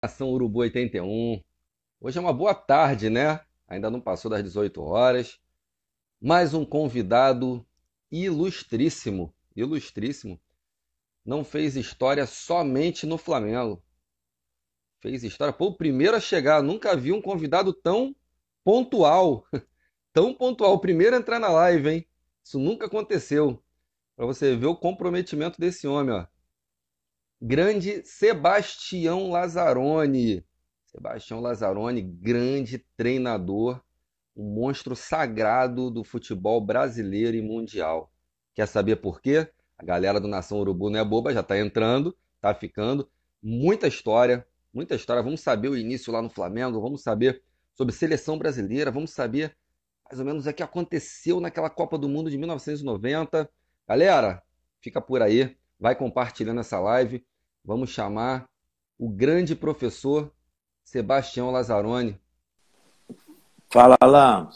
Nação Urubu 81. Hoje é uma boa tarde, né? Ainda não passou das 18 horas. Mais um convidado ilustríssimo, ilustríssimo. Não fez história somente no Flamengo. Fez história, pô, o primeiro a chegar. Nunca vi um convidado tão pontual. Tão pontual. O primeiro a entrar na live, hein? Isso nunca aconteceu. Para você ver o comprometimento desse homem, ó. Grande Sebastião Lazzaroni. Sebastião Lazzaroni, grande treinador, um monstro sagrado do futebol brasileiro e mundial. Quer saber por quê? A galera do Nação Urubu não é boba, já está entrando, está ficando. Muita história, muita história. Vamos saber o início lá no Flamengo, vamos saber sobre seleção brasileira, vamos saber mais ou menos o que aconteceu naquela Copa do Mundo de 1990. Galera, fica por aí, vai compartilhando essa live. Vamos chamar o grande professor Sebastião Lazzaroni. Fala, Alan.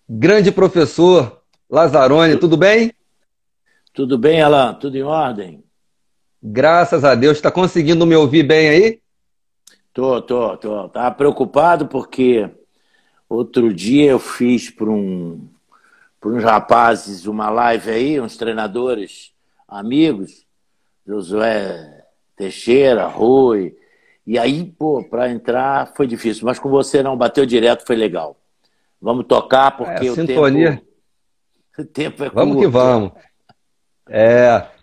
Grande professor Lazzaroni, tudo bem? Tudo bem, Alan? Tudo em ordem? Graças a Deus. Está conseguindo me ouvir bem aí? Tô. Tava preocupado porque outro dia eu fiz para uns rapazes uma live aí, uns treinadores amigos, Josué Teixeira, Rui. E aí, pô, para entrar foi difícil, mas com você não, bateu direto, foi legal. Vamos tocar porque sintonia. o tempo é Vamos curto. que vamos.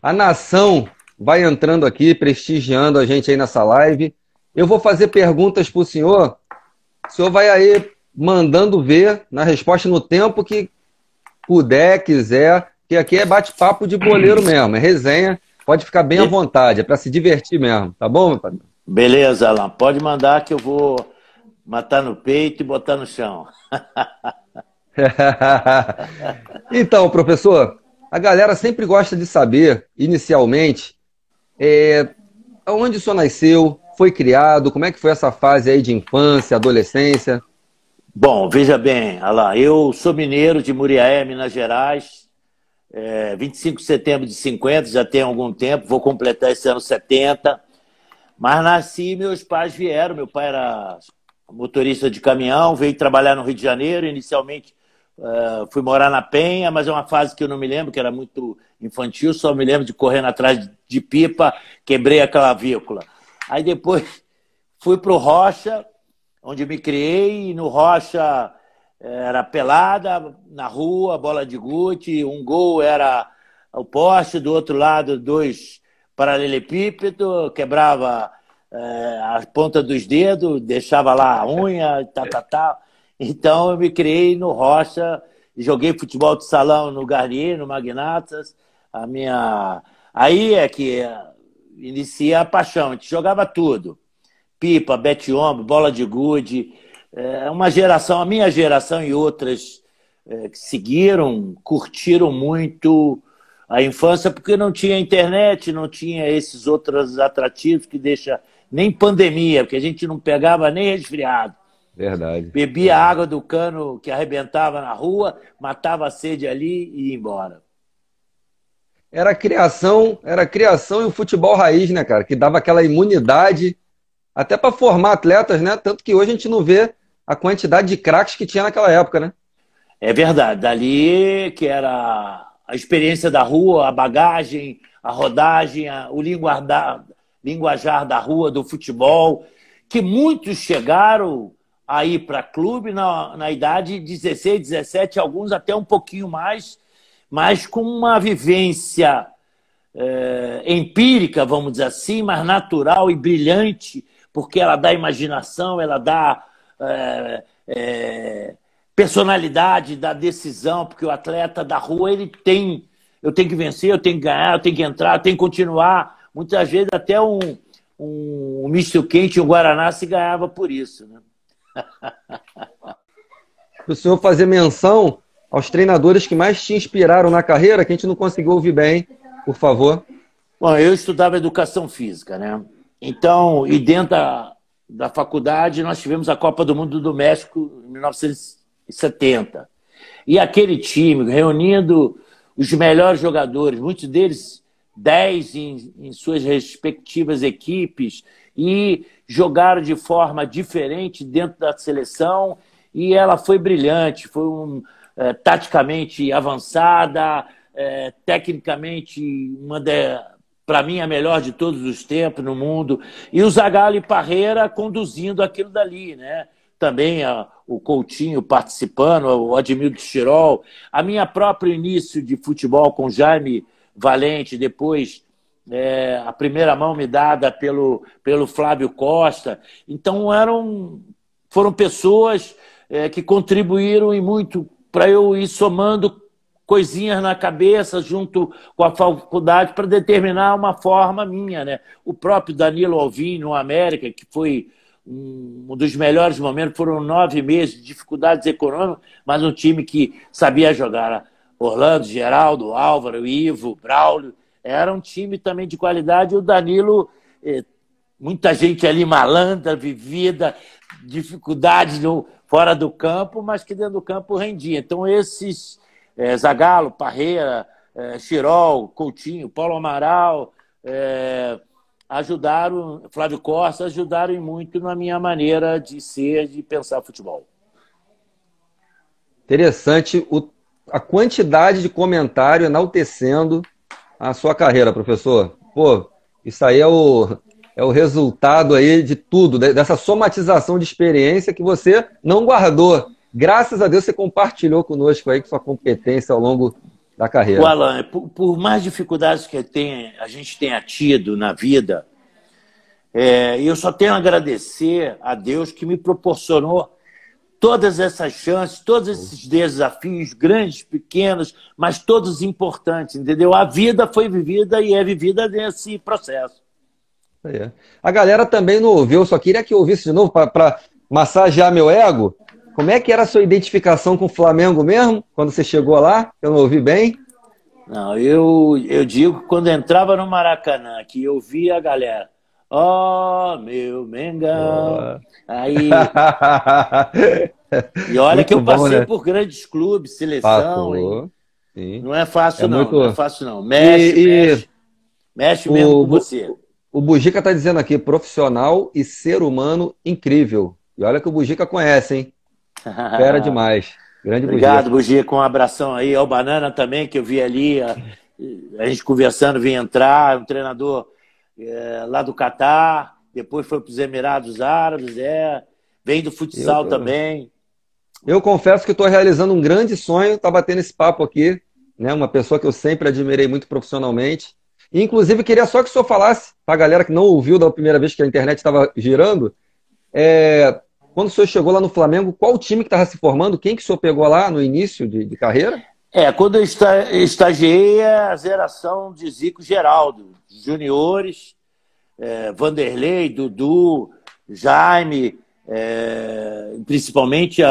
A nação vai entrando aqui, prestigiando a gente aí nessa live. Eu vou fazer perguntas para o senhor vai aí mandando ver na resposta no tempo que puder, quiser, que aqui é bate-papo de boleiro mesmo, é resenha, pode ficar bem à vontade, é para se divertir mesmo, tá bom, meu pai? Beleza, Alan, pode mandar que eu vou matar no peito e botar no chão. Então, professor, a galera sempre gosta de saber, inicialmente, onde o senhor nasceu, foi criado, como é que foi essa fase aí de infância, adolescência? Bom, veja bem, Alan, eu sou mineiro de Muriaé, Minas Gerais, 25 de setembro de 50, já tem algum tempo, vou completar esse ano 70, mas nasci e meus pais vieram, meu pai era motorista de caminhão, veio trabalhar no Rio de Janeiro, inicialmente fui morar na Penha, mas é uma fase que eu não me lembro, que era muito infantil, só me lembro de correndo atrás de pipa, quebrei a clavícula. Aí depois fui para o Rocha, onde me criei, e no Rocha era pelada, na rua, bola de gude, um gol era o poste, do outro lado dois paralelepípedos, quebrava a ponta dos dedos, deixava lá a unha, tal. Então eu me criei no Rocha, joguei futebol de salão no Garnier, no Magnatas. Aí é que inicia a paixão, a gente jogava tudo. Pipa, bete-ombro, bola de gude. Uma geração, a minha geração e outras que seguiram, curtiram muito a infância, porque não tinha internet, não tinha esses outros atrativos que deixa nem pandemia, porque a gente não pegava nem resfriado. Verdade. Bebia água do cano que arrebentava na rua, matava a sede ali e ia embora. Era a criação e o futebol raiz, né, cara? Que dava aquela imunidade até para formar atletas, né? Tanto que hoje a gente não vê a quantidade de craques que tinha naquela época, né? É verdade. Dali que era a experiência da rua, a bagagem, a rodagem, o linguajar da rua, do futebol, que muitos chegaram a ir para clube na idade de 16, 17, alguns até um pouquinho mais, mas com uma vivência empírica, vamos dizer assim, mas natural e brilhante, porque ela dá imaginação, ela dá personalidade, dá decisão, porque o atleta da rua, eu tenho que vencer, eu tenho que ganhar, eu tenho que entrar, eu tenho que continuar. Muitas vezes até um misto quente, um Guaraná se ganhava por isso, né? O senhor fazer menção aos treinadores que mais te inspiraram na carreira, que a gente não conseguiu ouvir bem, por favor. Bom, eu estudava educação física, né? Então, e dentro da faculdade, nós tivemos a Copa do Mundo do México em 1970. E aquele time, reunindo os melhores jogadores, muitos deles 10 em suas respectivas equipes e jogaram de forma diferente dentro da seleção, e ela foi brilhante, foi taticamente avançada, tecnicamente para mim a melhor de todos os tempos no mundo, e o Zagallo e Parreira conduzindo aquilo dali, né? Também o Coutinho participando, o Admildo Chirol, a minha próprio início de futebol com Jaime Valente, depois a primeira mão me dada pelo Flávio Costa. Então foram pessoas que contribuíram e muito para eu ir somando coisinhas na cabeça junto com a faculdade para determinar uma forma minha, né? O próprio Danilo Alvim no América, que foi um dos melhores momentos, foram 9 meses de dificuldades econômicas, mas um time que sabia jogar. Orlando, Geraldo, Álvaro, Ivo, Braulio, era um time também de qualidade. E o Danilo, muita gente ali malandra, vivida, dificuldades fora do campo, mas que dentro do campo rendia. Então esses Zagallo, Parreira, Chirol, Coutinho, Paulo Amaral, ajudaram, Flávio Costa, ajudaram muito na minha maneira de ser, de pensar futebol. Interessante a quantidade de comentário enaltecendo a sua carreira, professor. Pô, isso aí é o resultado aí de tudo, dessa somatização de experiência que você não guardou. Graças a Deus você compartilhou conosco aí com sua competência ao longo da carreira. O Alan, por mais dificuldades que a gente tenha tido na vida, eu só tenho a agradecer a Deus que me proporcionou todas essas chances, todos esses desafios, grandes, pequenos, mas todos importantes, entendeu? A vida foi vivida e é vivida nesse processo. A galera também não ouviu, eu só queria que eu ouvisse de novo para massagear meu ego. Como é que era a sua identificação com o Flamengo mesmo, quando você chegou lá? Eu não ouvi bem? Não, eu digo que quando entrava no Maracanã, que eu via a galera, meu Mengão. Aí... E olha muito que eu passei bom, né? Por grandes clubes, seleção. Não é fácil, não. Não é fácil, não. Mexe mesmo com você. O Bujica está dizendo aqui, profissional e ser humano incrível. E olha que o Bujica conhece, hein? Fera demais. Grande Obrigado, Bujica. Um abração aí ao Banana também, que eu vi ali. A gente conversando, vinha entrar. Um treinador lá do Catar. Depois foi para os Emirados Árabes. Vem do futsal também. Eu confesso que estou realizando um grande sonho. Tá batendo esse papo aqui. Né? Uma pessoa que eu sempre admirei muito profissionalmente. E, inclusive, queria só que o senhor falasse, para a galera que não ouviu da primeira vez que a internet estava girando, quando o senhor chegou lá no Flamengo, qual o time que estava se formando? Quem que o senhor pegou lá no início de carreira? Quando eu estagiei, a geração de Zico Geraldo, juniores, Vanderlei, Dudu, Jaime, principalmente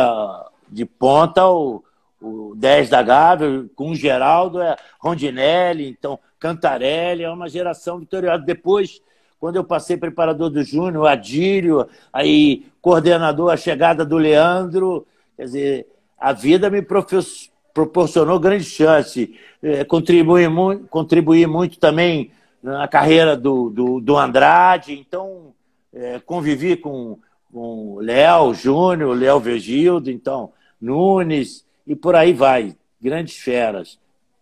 de ponta, o 10 da Gávea, com o Geraldo, Rondinelli, então Cantarelli, é uma geração vitoriosa. Depois, quando eu passei preparador do Júnior, Adílio, aí coordenador, a chegada do Leandro, quer dizer, a vida me proporcionou grande chance. Contribuí muito também na carreira do Andrade, então convivi com o Léo Júnior, Léo Virgildo, então Nunes, e por aí vai, grandes feras.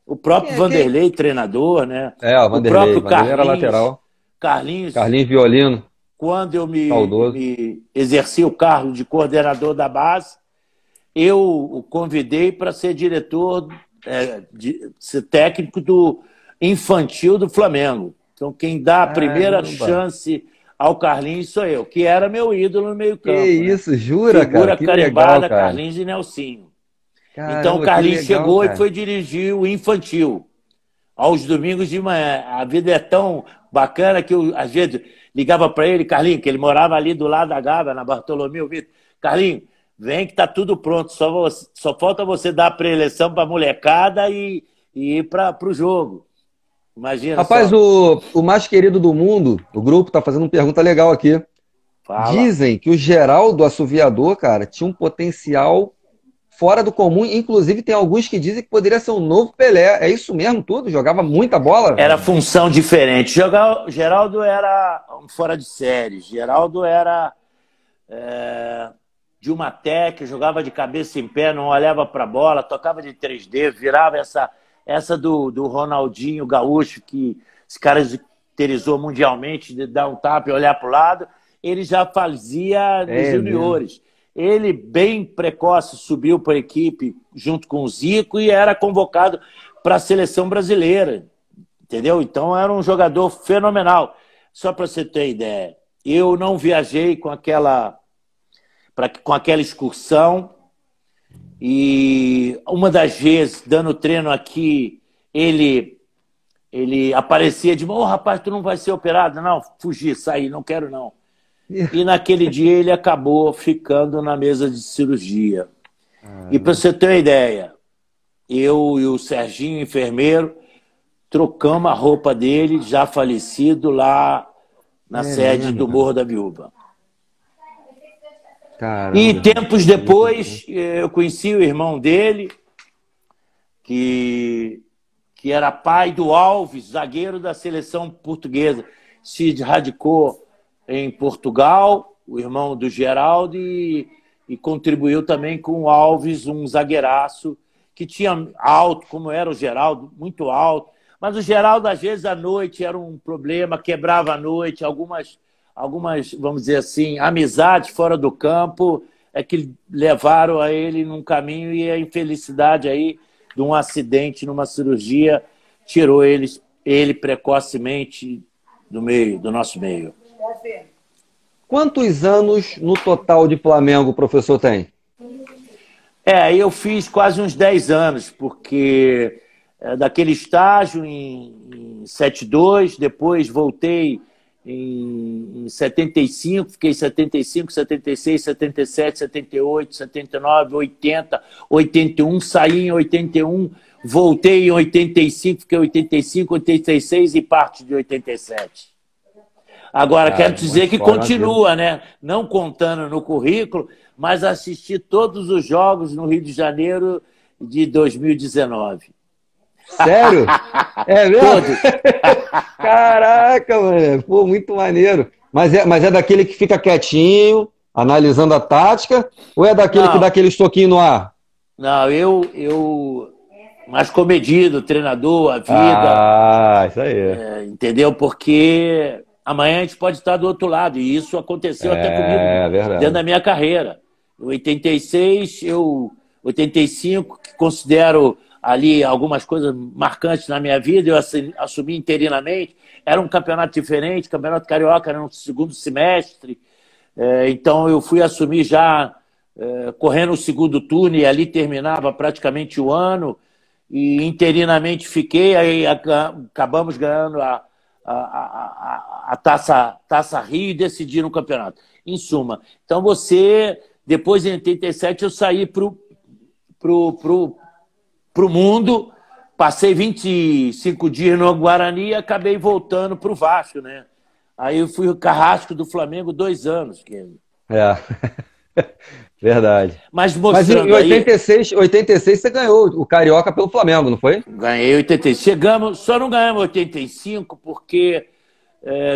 O próprio Vanderlei, treinador, né? O Vanderlei, próprio Carlinhos, era lateral. Carlinhos Violino. Quando eu me exerci o cargo de coordenador da base, eu o convidei para ser diretor, ser técnico do infantil do Flamengo. Então, quem dá a primeira chance ao Carlinhos sou eu, que era meu ídolo no meio-campo. Que isso, jura, Figura cara? Que carimbada, legal, cara. Carlinhos e Nelsinho. Caramba, então, o Carlinhos chegou cara. E foi dirigir o infantil, aos domingos de manhã. A vida é tão bacana que eu, às vezes, ligava para ele, Carlinhos, que ele morava ali do lado da Gávea, na Bartolomeu Vitor. Carlinhos, vem que tá tudo pronto, só falta você dar a pré-eleição para a molecada e ir para o jogo. Imagina. Rapaz, o mais querido do mundo, o grupo, tá fazendo uma pergunta legal aqui. Fala. Dizem que o Geraldo Assoviador, cara, tinha um potencial fora do comum. Inclusive, tem alguns que dizem que poderia ser um novo Pelé. É isso mesmo tudo? Jogava muita bola? Era função diferente. Geraldo era um fora de série. Geraldo era de uma técnica, jogava de cabeça em pé, não olhava para a bola, tocava de 3D, virava essa do Ronaldinho Gaúcho, que esse cara caracterizou mundialmente, de dar um tapa e olhar para o lado. Ele já fazia nos juniores. Ele, bem precoce, subiu para a equipe junto com o Zico e era convocado para a seleção brasileira. Entendeu? Então era um jogador fenomenal. Só para você ter ideia, eu não viajei com aquela excursão e uma das vezes, dando treino aqui, ele aparecia de novo, rapaz, tu não vai ser operado? Não, fugi, saí, não quero não. E naquele dia ele acabou ficando na mesa de cirurgia. E para você ter uma ideia, eu e o Serginho, enfermeiro, trocamos a roupa dele, já falecido, lá na sede do Morro da Viúva. Caramba. E tempos depois, eu conheci o irmão dele, que era pai do Alves, zagueiro da seleção portuguesa. Se radicou em Portugal, o irmão do Geraldo, e contribuiu também com o Alves, um zagueiraço, que tinha alto, como era o Geraldo, muito alto. Mas o Geraldo, às vezes, à noite era um problema, quebrava à noite, algumas, vamos dizer assim, amizades fora do campo que levaram a ele num caminho, e a infelicidade aí de um acidente numa cirurgia tirou ele precocemente do nosso meio. Quantos anos no total de Flamengo o professor tem? Eu fiz quase uns 10 anos, porque daquele estágio em 72, depois voltei em 75, fiquei 75, 76, 77, 78, 79, 80, 81, saí em 81, voltei em 85, fiquei 85, 86 e parte de 87. Agora, quero dizer que continua, né? Não contando no currículo, mas assisti todos os jogos no Rio de Janeiro de 2019. Sério? É mesmo? Todos. Caraca, mano. Pô, muito maneiro. Mas é daquele que fica quietinho, analisando a tática, ou é daquele que dá aquele estoquinho no ar? Não, eu mais comedido, treinador, a vida. Ah, isso aí. Entendeu? Porque amanhã a gente pode estar do outro lado, e isso aconteceu até comigo dentro da minha carreira. Em 86, 85, que considero ali algumas coisas marcantes na minha vida, eu assumi interinamente. Era um campeonato diferente, campeonato carioca era no segundo semestre, então eu fui assumir já correndo o segundo turno, e ali terminava praticamente o ano, e interinamente fiquei, aí acabamos ganhando a Taça Rio e decidiram o campeonato. Em suma, então depois em 87 eu saí pro mundo, passei 25 dias no Guarani e acabei voltando pro Vasco, né? Aí eu fui o carrasco do Flamengo 2 anos. Verdade. Mas em mostrando 86 você ganhou o Carioca pelo Flamengo, não foi? Ganhei 86. Só não ganhamos 85 porque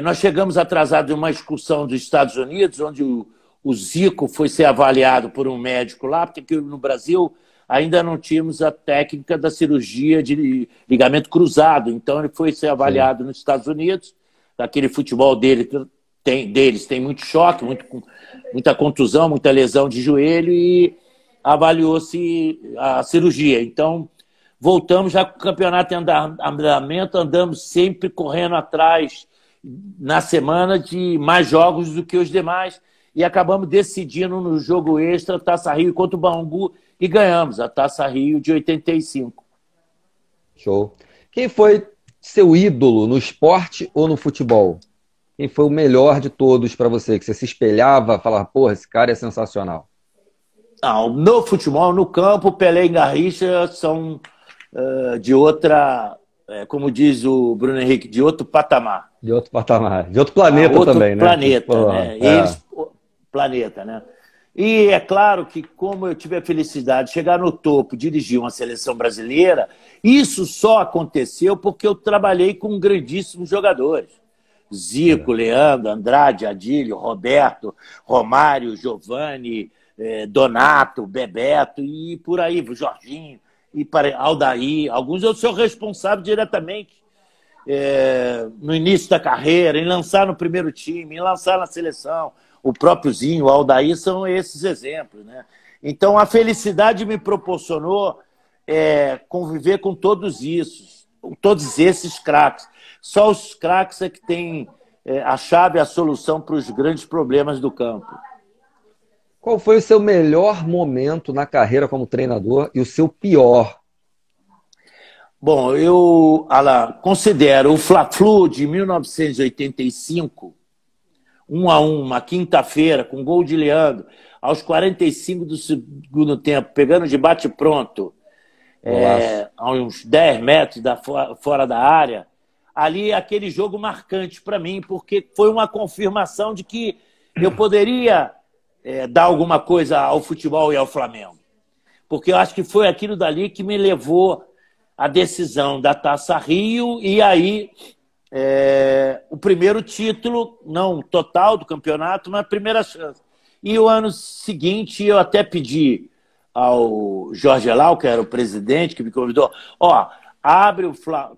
nós chegamos atrasados de uma excursão dos Estados Unidos, onde o Zico foi ser avaliado por um médico lá, porque no Brasil ainda não tínhamos a técnica da cirurgia de ligamento cruzado. Então ele foi ser avaliado nos Estados Unidos. Aquele futebol deles tem muito choque, muita contusão, muita lesão de joelho, e avaliou-se a cirurgia. Então voltamos já com o campeonato em andamento, andamos sempre correndo atrás na semana de mais jogos do que os demais, e acabamos decidindo no jogo extra Taça Rio contra o Bangu, e ganhamos a Taça Rio de 85. Show. Quem foi seu ídolo no esporte ou no futebol? Quem foi o melhor de todos para você? Que você se espelhava, falava, porra, esse cara é sensacional. Não, no futebol, no campo, Pelé e Garrincha são de outra, como diz o Bruno Henrique, de outro patamar. De outro patamar. De outro planeta também, né? Planeta, né? Eles, planeta, né? E é claro que, como eu tive a felicidade de chegar no topo, dirigir uma seleção brasileira, isso só aconteceu porque eu trabalhei com grandíssimos jogadores. Zico, Leandro, Andrade, Adílio, Roberto, Romário, Giovani, Donato, Bebeto e por aí, Jorginho, e Aldair. Alguns eu sou responsável diretamente no início da carreira, em lançar no primeiro time, em lançar na seleção. O próprio Zinho, o Aldair são esses exemplos, né? Então, a felicidade me proporcionou conviver com todos esses craques. Só os craques é que têm a chave, a solução para os grandes problemas do campo. Qual foi o seu melhor momento na carreira como treinador e o seu pior? Bom, eu, Alan, considero o Fla-Flu de 1985, 1-1, uma quinta-feira, com gol de Leandro, aos 45 do segundo tempo, pegando de bate-pronto, a uns 10 metros fora da área. Ali, aquele jogo marcante para mim, porque foi uma confirmação de que eu poderia dar alguma coisa ao futebol e ao Flamengo. Porque eu acho que foi aquilo dali que me levou à decisão da Taça Rio e aí o primeiro título, não total do campeonato, mas a primeira chance. E o ano seguinte eu até pedi ao Jorge Elal, que era o presidente, que me convidou, abre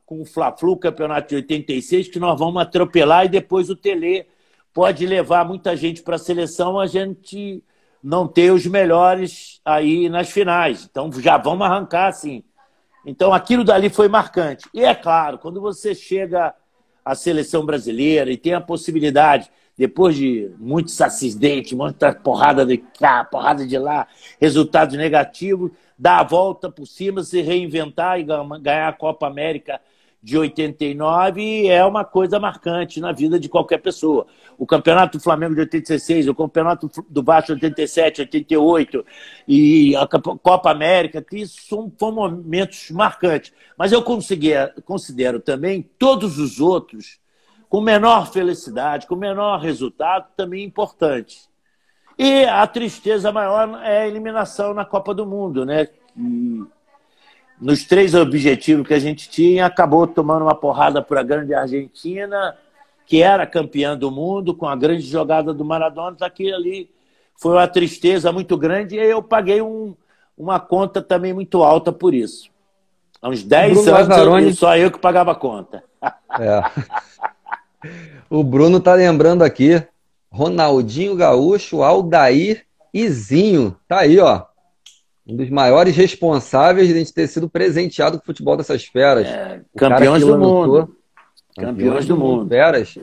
com o Fla-Flu, o campeonato de 86, que nós vamos atropelar e depois o Tele pode levar muita gente para a seleção, a gente não ter os melhores aí nas finais. Então já vamos arrancar assim. Então aquilo dali foi marcante. E é claro, quando você chega à seleção brasileira e tem a possibilidade, depois de muitos acidentes, muita porrada de cá, porrada de lá, resultados negativos, dar a volta por cima, se reinventar e ganhar a Copa América de 89 é uma coisa marcante na vida de qualquer pessoa. O Campeonato do Flamengo de 86, o Campeonato do Vasco de 87, 88 e a Copa América, isso foram momentos marcantes. Mas eu considero também todos os outros com menor felicidade, com menor resultado, também importantes. E a tristeza maior é a eliminação na Copa do Mundo, né? Nos 3 objetivos que a gente tinha, acabou tomando uma porrada por a grande Argentina, que era campeã do mundo, com a grande jogada do Maradona. Aquilo ali foi uma tristeza muito grande e eu paguei uma conta também muito alta por isso. Há uns 10 anos, Lazzaroni... só eu que pagava a conta. O Bruno tá lembrando aqui, Ronaldinho Gaúcho, Aldair e Zinho. Tá aí, ó. Um dos maiores responsáveis de a gente ter sido presenteado com o futebol dessas feras. Campeões do mundo. Campeões do mundo. Feras.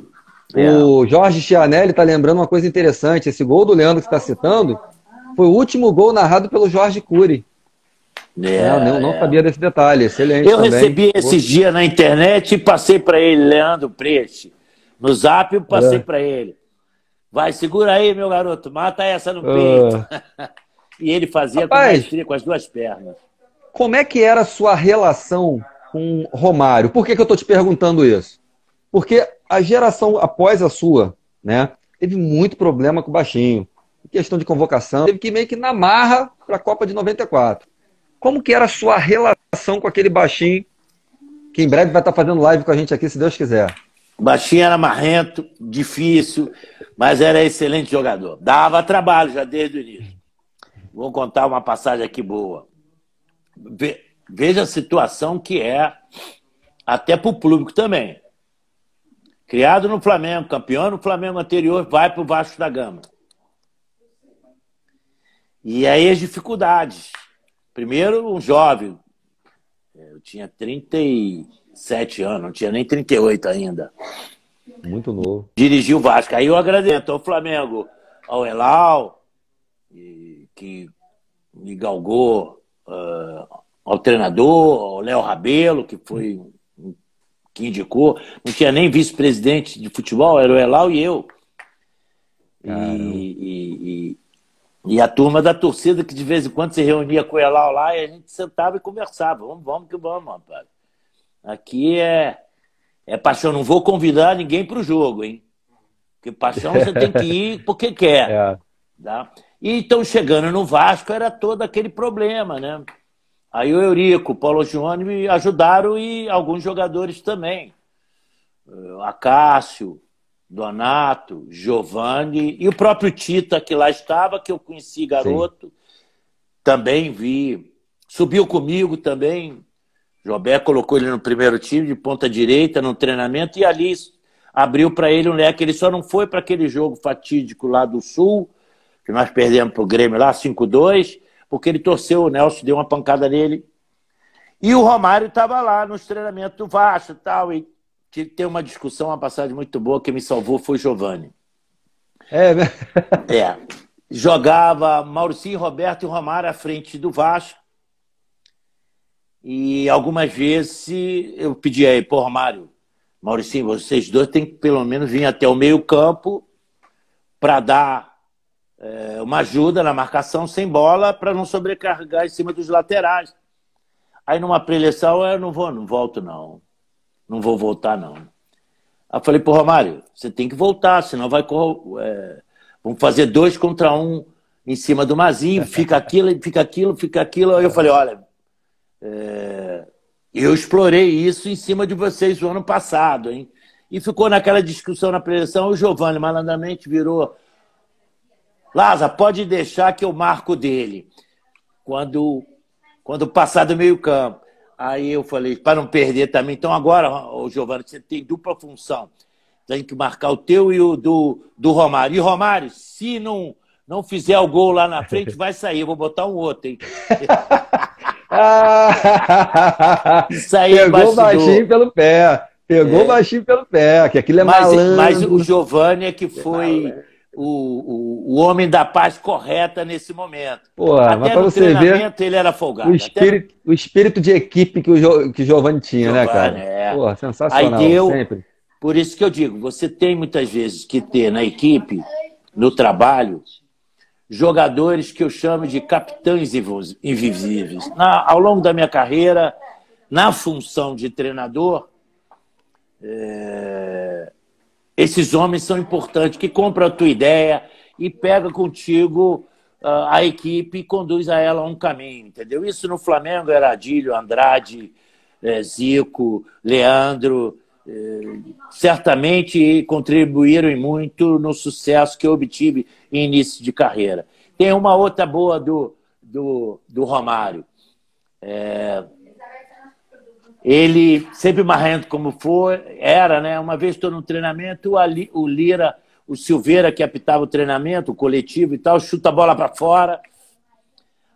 O Jorge Chianelli tá lembrando uma coisa interessante. Esse gol do Leandro que você está citando foi o último gol narrado pelo Jorge Cury. Eu não sabia desse detalhe. Excelente. Eu também recebi esses dias na internet e passei para ele, Leandro Preste. No Zap eu passei para ele. Vai, segura aí, meu garoto. Mata essa no peito. E ele fazia com maestria, com as 2 pernas. Como é que era a sua relação com Romário? Por que eu estou te perguntando isso? Porque a geração após a sua, né, teve muito problema com o Baixinho. Questão de convocação, teve que ir meio que na marra para a Copa de 94. Como que era a sua relação com aquele Baixinho, que em breve vai estar fazendo live com a gente aqui, se Deus quiser? O Baixinho era marrento, difícil, mas era excelente jogador. Dava trabalho já desde o início. Vou contar uma passagem aqui boa. Veja a situação que é, até para o público também. Criado no Flamengo, campeão no Flamengo anterior, vai para o Vasco da Gama. E aí as dificuldades. Primeiro, um jovem. Eu tinha 37 anos, não tinha nem 38 ainda. Muito novo. Dirigi o Vasco. Aí eu agradeço ao Flamengo, ao Elal, que me galgou, ao treinador, ao Léo Rabelo, que foi que indicou. Não tinha nem vice-presidente de futebol, era o Elal e eu. E a turma da torcida, que de vez em quando se reunia com o Elal lá e a gente sentava e conversava. Vamos que vamos, rapaz. Aqui é paixão. Não vou convidar ninguém para o jogo, hein? Porque paixão você tem que ir porque quer. Tá? E então, chegando no Vasco, era todo aquele problema, né? Aí o Eurico, o Paulo Gione me ajudaram e alguns jogadores também. Acácio, Donato, Giovanni e o próprio Tita, que lá estava, que eu conheci Sim. garoto, também vi. Subiu comigo também. Jobé colocou ele no primeiro time, de ponta direita, no treinamento, e ali abriu para ele um leque. Ele só não foi para aquele jogo fatídico lá do Sul, que nós perdemos para o Grêmio lá, 5-2, porque ele torceu, o Nelson deu uma pancada nele. E o Romário estava lá nos treinamentos do Vasco e tal, e tem uma discussão, uma passagem muito boa, que me salvou foi o Giovani. É, né? É. Jogava Mauricinho, Roberto e Romário à frente do Vasco. E algumas vezes eu pedi aí, pô, Romário, Mauricinho, vocês dois têm que pelo menos vir até o meio-campo para dar uma ajuda na marcação sem bola para não sobrecarregar em cima dos laterais. Aí numa preleção eu não volto não. Não vou voltar não. Aí eu falei, pô, Romário, você tem que voltar, senão vai vamos fazer 2 contra 1 em cima do Mazinho, fica aquilo, fica aquilo, fica aquilo. Aí eu falei, olha, eu explorei isso em cima de vocês no ano passado, hein? E ficou naquela discussão na preleção, o Giovani malandramente virou, Lázaro, pode deixar que eu marco dele quando passar do meio campo. Aí eu falei, para não perder também, então agora, Giovani, você tem dupla função. Tem que marcar o teu e o do Romário. E Romário, se não fizer o gol lá na frente, vai sair. Eu vou botar um outro, hein? Isso aí Pegou o baixinho pelo pé. Pegou o baixinho pelo pé, que aquilo é malandro. Mas o Giovani é que foi o homem da paz correta nesse momento. Porra, mas Até pra no você ver treinamento ele era folgado. o espírito de equipe que o Giovani tinha, né, cara? Porra, sensacional, aí deu, sempre. Por isso que eu digo, você tem muitas vezes que ter na equipe, no trabalho, jogadores que eu chamo de capitães invisíveis. Ao longo da minha carreira, na função de treinador, esses homens são importantes, que compram a tua ideia e pegam contigo a equipe e conduz a ela a um caminho, entendeu? Isso no Flamengo era Adílio, Andrade, Zico, Leandro, certamente contribuíram muito no sucesso que eu obtive em início de carreira. Tem uma outra boa do Romário. Ele, sempre marrento como era, né? Uma vez estou no treinamento, o Lira, o Silveira, que apitava o treinamento, o coletivo e tal, chuta a bola para fora.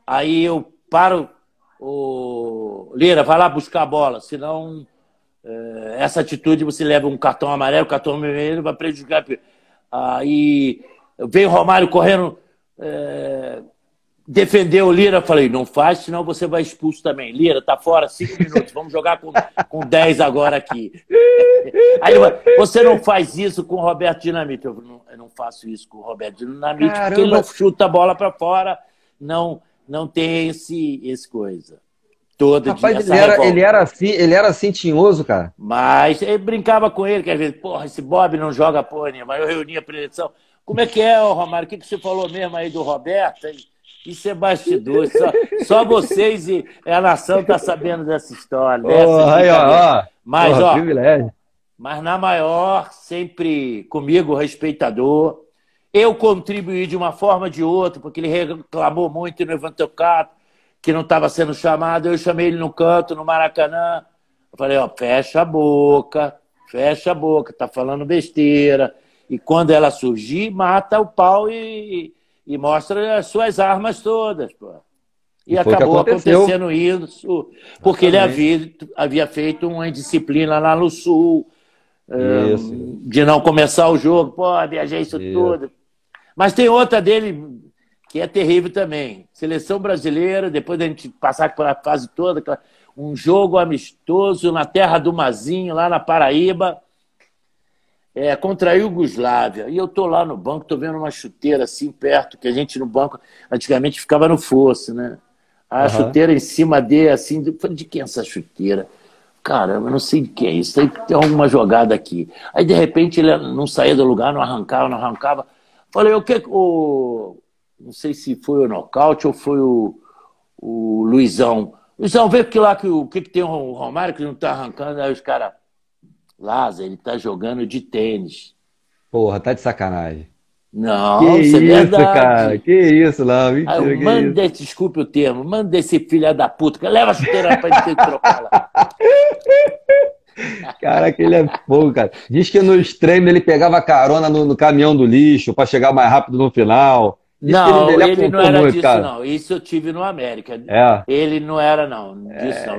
Aí eu paro, o Lira, vai lá buscar a bola, senão essa atitude você leva um cartão amarelo, cartão vermelho, vai prejudicar. Aí veio o Romário correndo, defendeu o Lira, falei, não faz, senão você vai expulso também. Lira, tá fora, 5 minutos, vamos jogar com 10 agora aqui. Aí você não faz isso com o Roberto Dinamite. Eu não faço isso com o Roberto Dinamite, Caramba. Porque ele não chuta a bola para fora, não tem esse coisa. Rapaz, ele era assim tinhoso, cara. Mas ele brincava com ele, que às vezes, porra, esse Bob não joga porra nenhuma. Mas eu reunia a preleção. Como é que é, Romário? O que você falou mesmo aí do Roberto? Isso é bastidor. Só vocês e a nação tá sabendo dessa história. Mas na maior, sempre comigo, respeitador. Eu contribuí de uma forma ou de outra, porque ele reclamou muito no Evantocato, que não estava sendo chamado. Eu chamei ele no canto, no Maracanã. Eu falei, fecha a boca, tá falando besteira. E quando ela surgir, mata o pau e mostra as suas armas todas, pô. E acabou acontecendo isso, porque ele havia feito uma indisciplina lá no Sul, de não começar o jogo, pô, viajei isso tudo. Mas tem outra dele que é terrível também. Seleção brasileira, depois da gente passar pela fase toda, um jogo amistoso na terra do Mazinho, lá na Paraíba, contra a Iugoslávia. E eu tô lá no banco, tô vendo uma chuteira assim perto, que a gente no banco antigamente ficava no fosso, né? A chuteira em cima dele, assim, falei, de quem é essa chuteira? Caramba, eu não sei de quem é isso. Aí tem alguma jogada aqui. Aí, de repente, ele não saía do lugar, não arrancava. Falei, o que não sei se foi o nocaute ou foi o Luizão. Luizão, vê que lá o que tem o Romário que não tá arrancando. Aí os caras, Lázaro, ele tá jogando de tênis. Porra, tá de sacanagem. Que Não, isso é isso, cara? verdade. Que isso, não, Aí eu mentira, que isso. manda, desculpe o termo, manda esse filho da puta, que leva a chuteira pra ele ter que trocar lá. Cara, que ele é fogo, cara. Diz que nos treinos ele pegava carona no caminhão do lixo pra chegar mais rápido no final. Diz que ele, Não, ele ele não aprontou era muito, disso, cara. não. Isso eu tive no América. É. Ele não era, não, disso, não.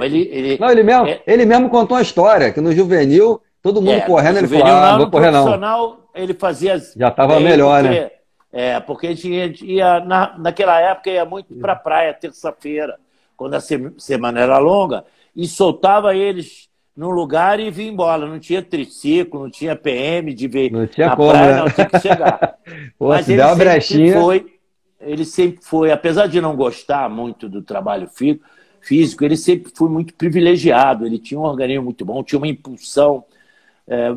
Não, ele mesmo contou uma história, que no juvenil, todo mundo No correndo, ele falou, juvenil ah, não não, vou no correr não. profissional ele fazia Já tava bem, melhor, né? porque a gente ia naquela época ia muito para a praia terça-feira, quando a semana era longa, e soltava eles num lugar e vinha embora. Não tinha triciclo, não tinha PM de ver Não tinha na como, praia, né? não tinha que chegar. Pô, Mas se der uma brechinha. ele sempre foi, apesar de não gostar muito do trabalho físico, ele sempre foi muito privilegiado. Ele tinha um organismo muito bom, tinha uma impulsão.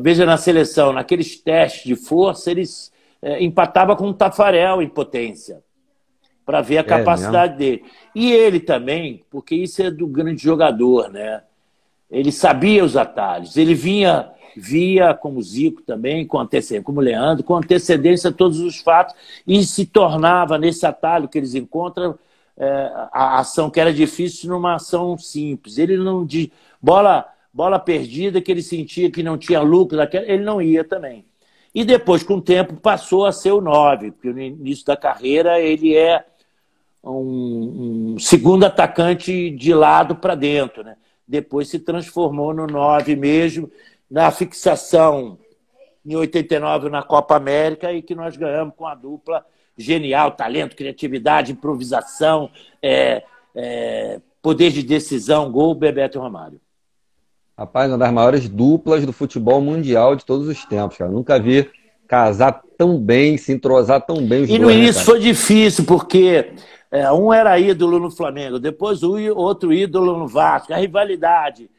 Veja na seleção, naqueles testes de força, eles empatava com o Tafarel em potência, para ver a capacidade dele. E ele também, porque isso é do grande jogador, né? Ele sabia os atalhos, ele via como o Zico também, como o Leandro, com antecedência todos os fatos, e se tornava nesse atalho que eles encontram a ação que era difícil numa ação simples. Ele não bola perdida que ele sentia que não tinha lucro, ele não ia também. E depois, com o tempo, passou a ser o 9, porque no início da carreira ele é um segundo atacante de lado para dentro, né? Depois se transformou no 9 mesmo, na fixação em 89 na Copa América, e que nós ganhamos com a dupla genial, talento, criatividade, improvisação, poder de decisão, gol, Bebeto e Romário. Rapaz, uma das maiores duplas do futebol mundial de todos os tempos, cara. Nunca vi casar tão bem, se entrosar tão bem os dois, no né, início cara? foi difícil, porque um era ídolo no Flamengo, depois o outro ídolo no Vasco, a rivalidade,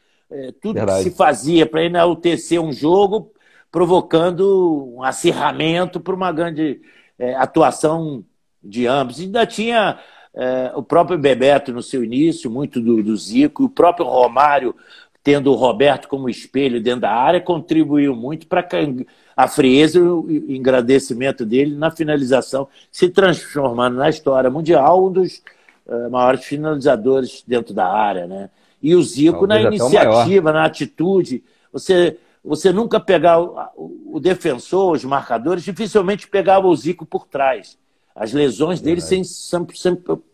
tudo Verdade. que se fazia para enaltecer um jogo, provocando um acirramento para uma grande atuação de ambos. Ainda tinha o próprio Bebeto no seu início, muito do Zico, e o próprio Romário, tendo o Roberto como espelho dentro da área, contribuiu muito para a frieza e o engrandecimento dele na finalização, se transformando na história mundial um dos maiores finalizadores dentro da área, né? E o Zico Talvez na até o maior. iniciativa, na atitude. Você nunca pegava o defensor, os marcadores, dificilmente pegava o Zico por trás. As lesões dele sempre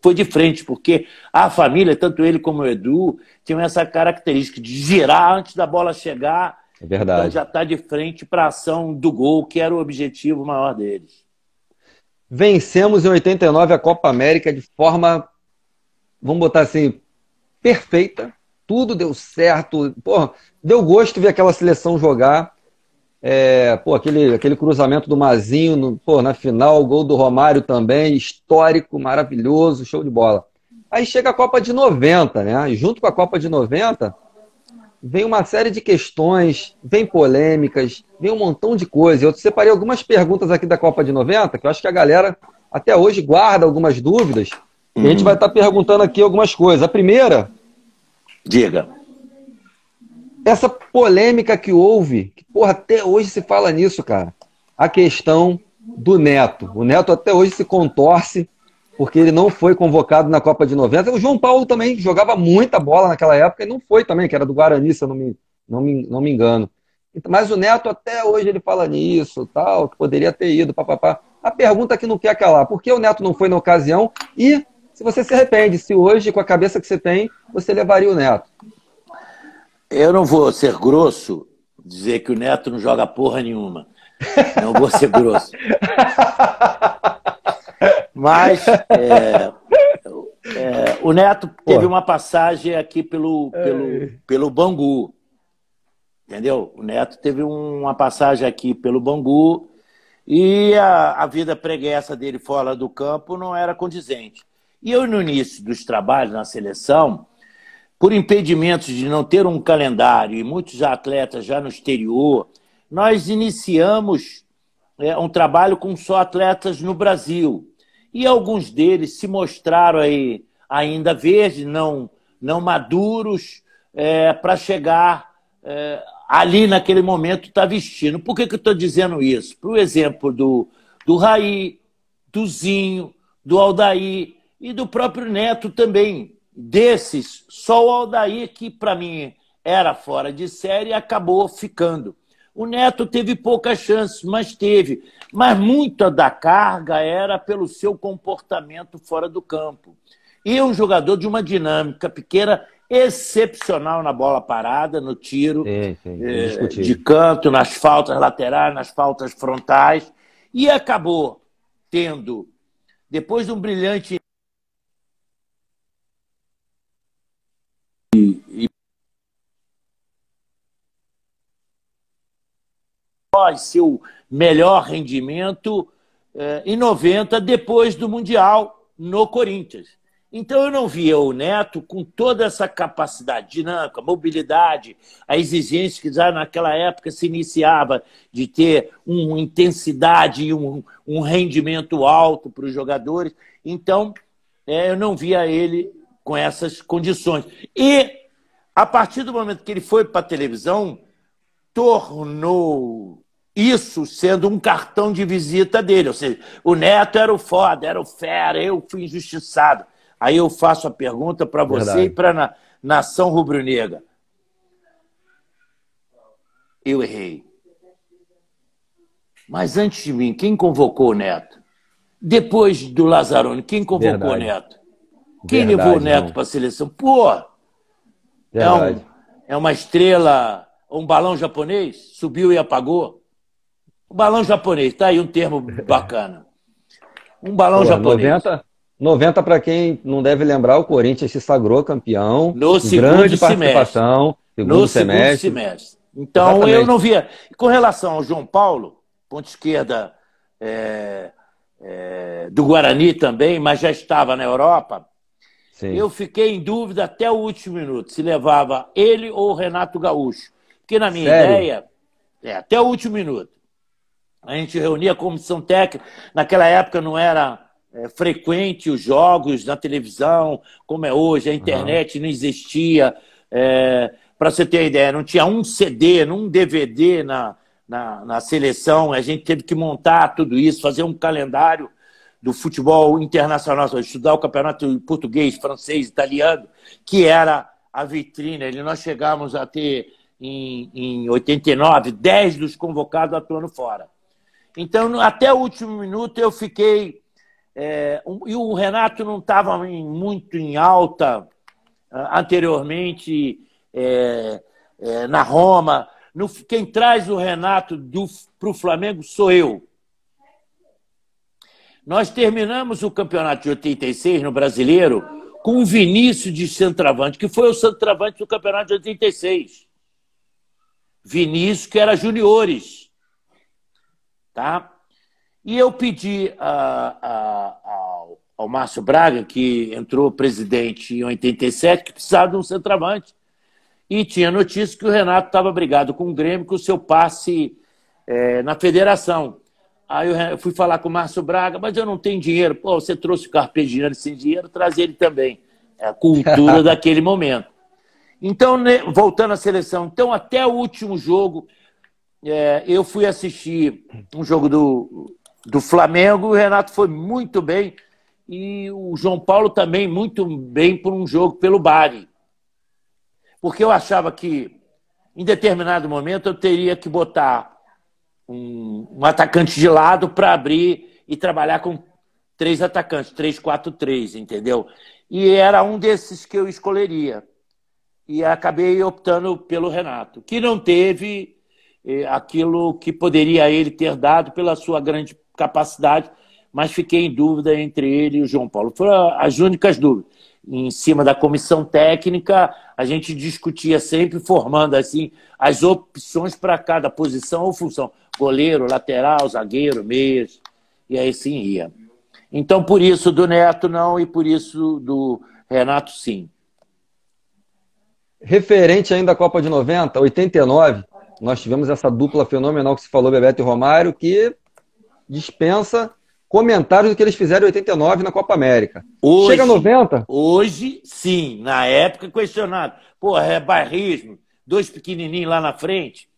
foi de frente, porque a família, tanto ele como o Edu, tinham essa característica de girar antes da bola chegar. É verdade. Então já está de frente para a ação do gol, que era o objetivo maior deles. Vencemos em 89 a Copa América de forma, vamos botar assim, perfeita. Tudo deu certo. Porra, deu gosto ver aquela seleção jogar. Aquele cruzamento do Mazinho na final, o gol do Romário também, histórico, maravilhoso, show de bola. Aí chega a Copa de 90, né? E junto com a Copa de 90, vem uma série de questões, vem polêmicas, vem um montão de coisa. Eu separei algumas perguntas aqui da Copa de 90, que eu acho que a galera até hoje guarda algumas dúvidas, e a gente vai estar perguntando aqui algumas coisas. A primeira... Diga. Essa polêmica que houve, que, porra, até hoje se fala nisso, cara. A questão do Neto. O Neto até hoje se contorce porque ele não foi convocado na Copa de 90. O João Paulo também jogava muita bola naquela época e não foi também, que era do Guarani, se eu não me engano. Mas o Neto até hoje ele fala nisso, tal, que poderia ter ido, papapá. A pergunta que não quer calar, por que o Neto não foi na ocasião e se você se arrepende, se hoje, com a cabeça que você tem, você levaria o Neto? Eu não vou ser grosso, dizer que o Neto não joga porra nenhuma. Não vou ser grosso. Mas o Neto teve uma passagem aqui pelo Bangu. Entendeu? O Neto teve uma passagem aqui pelo Bangu e a vida preguiça dele fora do campo não era condizente. E eu, no início dos trabalhos na seleção, por impedimentos de não ter um calendário e muitos atletas já no exterior, nós iniciamos um trabalho com só atletas no Brasil. E alguns deles se mostraram aí ainda verdes, não maduros, para chegar ali naquele momento tá vestindo. Por que eu estou dizendo isso? Por exemplo do Raí, do Zinho, do Aldair e do próprio Neto também. Desses, só o Aldair, que para mim era fora de série, acabou ficando. O Neto teve poucas chances, mas teve. Mas muita da carga era pelo seu comportamento fora do campo. E um jogador de uma dinâmica pequena excepcional na bola parada, no tiro de canto, nas faltas laterais, nas faltas frontais. E acabou tendo, depois de um brilhante seu melhor rendimento em 90, depois do Mundial no Corinthians. Então eu não via o Neto com toda essa capacidade dinâmica, mobilidade, a exigência que já naquela época se iniciava de ter uma intensidade e um rendimento alto para os jogadores. Então eu não via ele com essas condições. E a partir do momento que ele foi para a televisão, tornou isso sendo um cartão de visita dele. Ou seja, o Neto era o foda, era o fera, eu fui injustiçado. Aí eu faço a pergunta para você e para a nação rubro-negra. Eu errei. Mas antes de mim, quem convocou o Neto? Depois do Lazzaroni, quem convocou o Neto? Quem levou o Neto para a seleção? Pô, é uma estrela, um balão japonês? Subiu e apagou? Um balão japonês, tá aí um termo bacana. Um balão japonês. 90 para quem não deve lembrar, o Corinthians se sagrou campeão. No segundo grande participação. Segundo semestre. Então, exatamente. Eu não via. Com relação ao João Paulo, ponta esquerda do Guarani também, mas já estava na Europa, sim, eu fiquei em dúvida até o último minuto, se levava ele ou o Renato Gaúcho. Porque na minha ideia, até o último minuto. A gente reunia a comissão técnica, naquela época não era frequente os jogos na televisão, como é hoje, a internet não existia. Para você ter ideia, não tinha um CD, um DVD na seleção, a gente teve que montar tudo isso, fazer um calendário do futebol internacional, estudar o campeonato português, francês, italiano, que era a vitrine. Nós chegamos a ter, em 89, 10 dos convocados atuando fora. Então, até o último minuto, eu fiquei... e o Renato não estava muito em alta anteriormente na Roma. Quem traz o Renato para o Flamengo sou eu. Nós terminamos o campeonato de 86 no Brasileiro com o Vinícius de centroavante, que foi o centroavante do campeonato de 86. Vinícius, que era juniores. Tá? E eu pedi ao Márcio Braga, que entrou presidente em 87, que precisava de um centroavante. E tinha notícia que o Renato estava brigado com o Grêmio, com o seu passe na federação. Aí eu fui falar com o Márcio Braga, mas eu não tenho dinheiro. Pô, você trouxe o Carpegiani sem dinheiro, traz ele também. É a cultura daquele momento. Então, voltando à seleção, então até o último jogo, eu fui assistir um jogo do Flamengo, o Renato foi muito bem, e o João Paulo também muito bem por um jogo pelo Bari. Porque eu achava que, em determinado momento, eu teria que botar um atacante de lado para abrir e trabalhar com 3 atacantes, 3-4-3, entendeu? E era um desses que eu escolheria. E acabei optando pelo Renato, que não teve aquilo que poderia ele ter dado pela sua grande capacidade, mas fiquei em dúvida entre ele e o João Paulo. Foram as únicas dúvidas. Em cima da comissão técnica, a gente discutia sempre, formando assim as opções para cada posição ou função. Goleiro, lateral, zagueiro, meias, e aí sim ia. Então, por isso do Neto não, e por isso do Renato sim. Referente ainda à Copa de 90, 89, nós tivemos essa dupla fenomenal que se falou, Bebeto e Romário, que dispensa comentários do que eles fizeram em 89 na Copa América. Hoje, Chega a 90? Hoje, sim. Na época, questionado. Pô, é bairrismo. Dois pequenininhos lá na frente.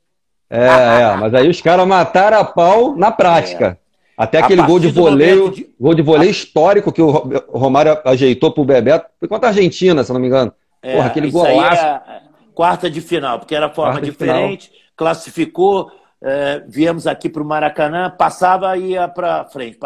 Mas aí os caras mataram a pau na prática. Até A aquele partir do momento de... gol de voleio histórico que o Romário ajeitou pro Bebeto. Foi contra a Argentina, se não me engano. Porra, aquele isso golaço. aí é quarta de final, porque era forma diferente, classificou, viemos aqui para o Maracanã, passava e ia para frente.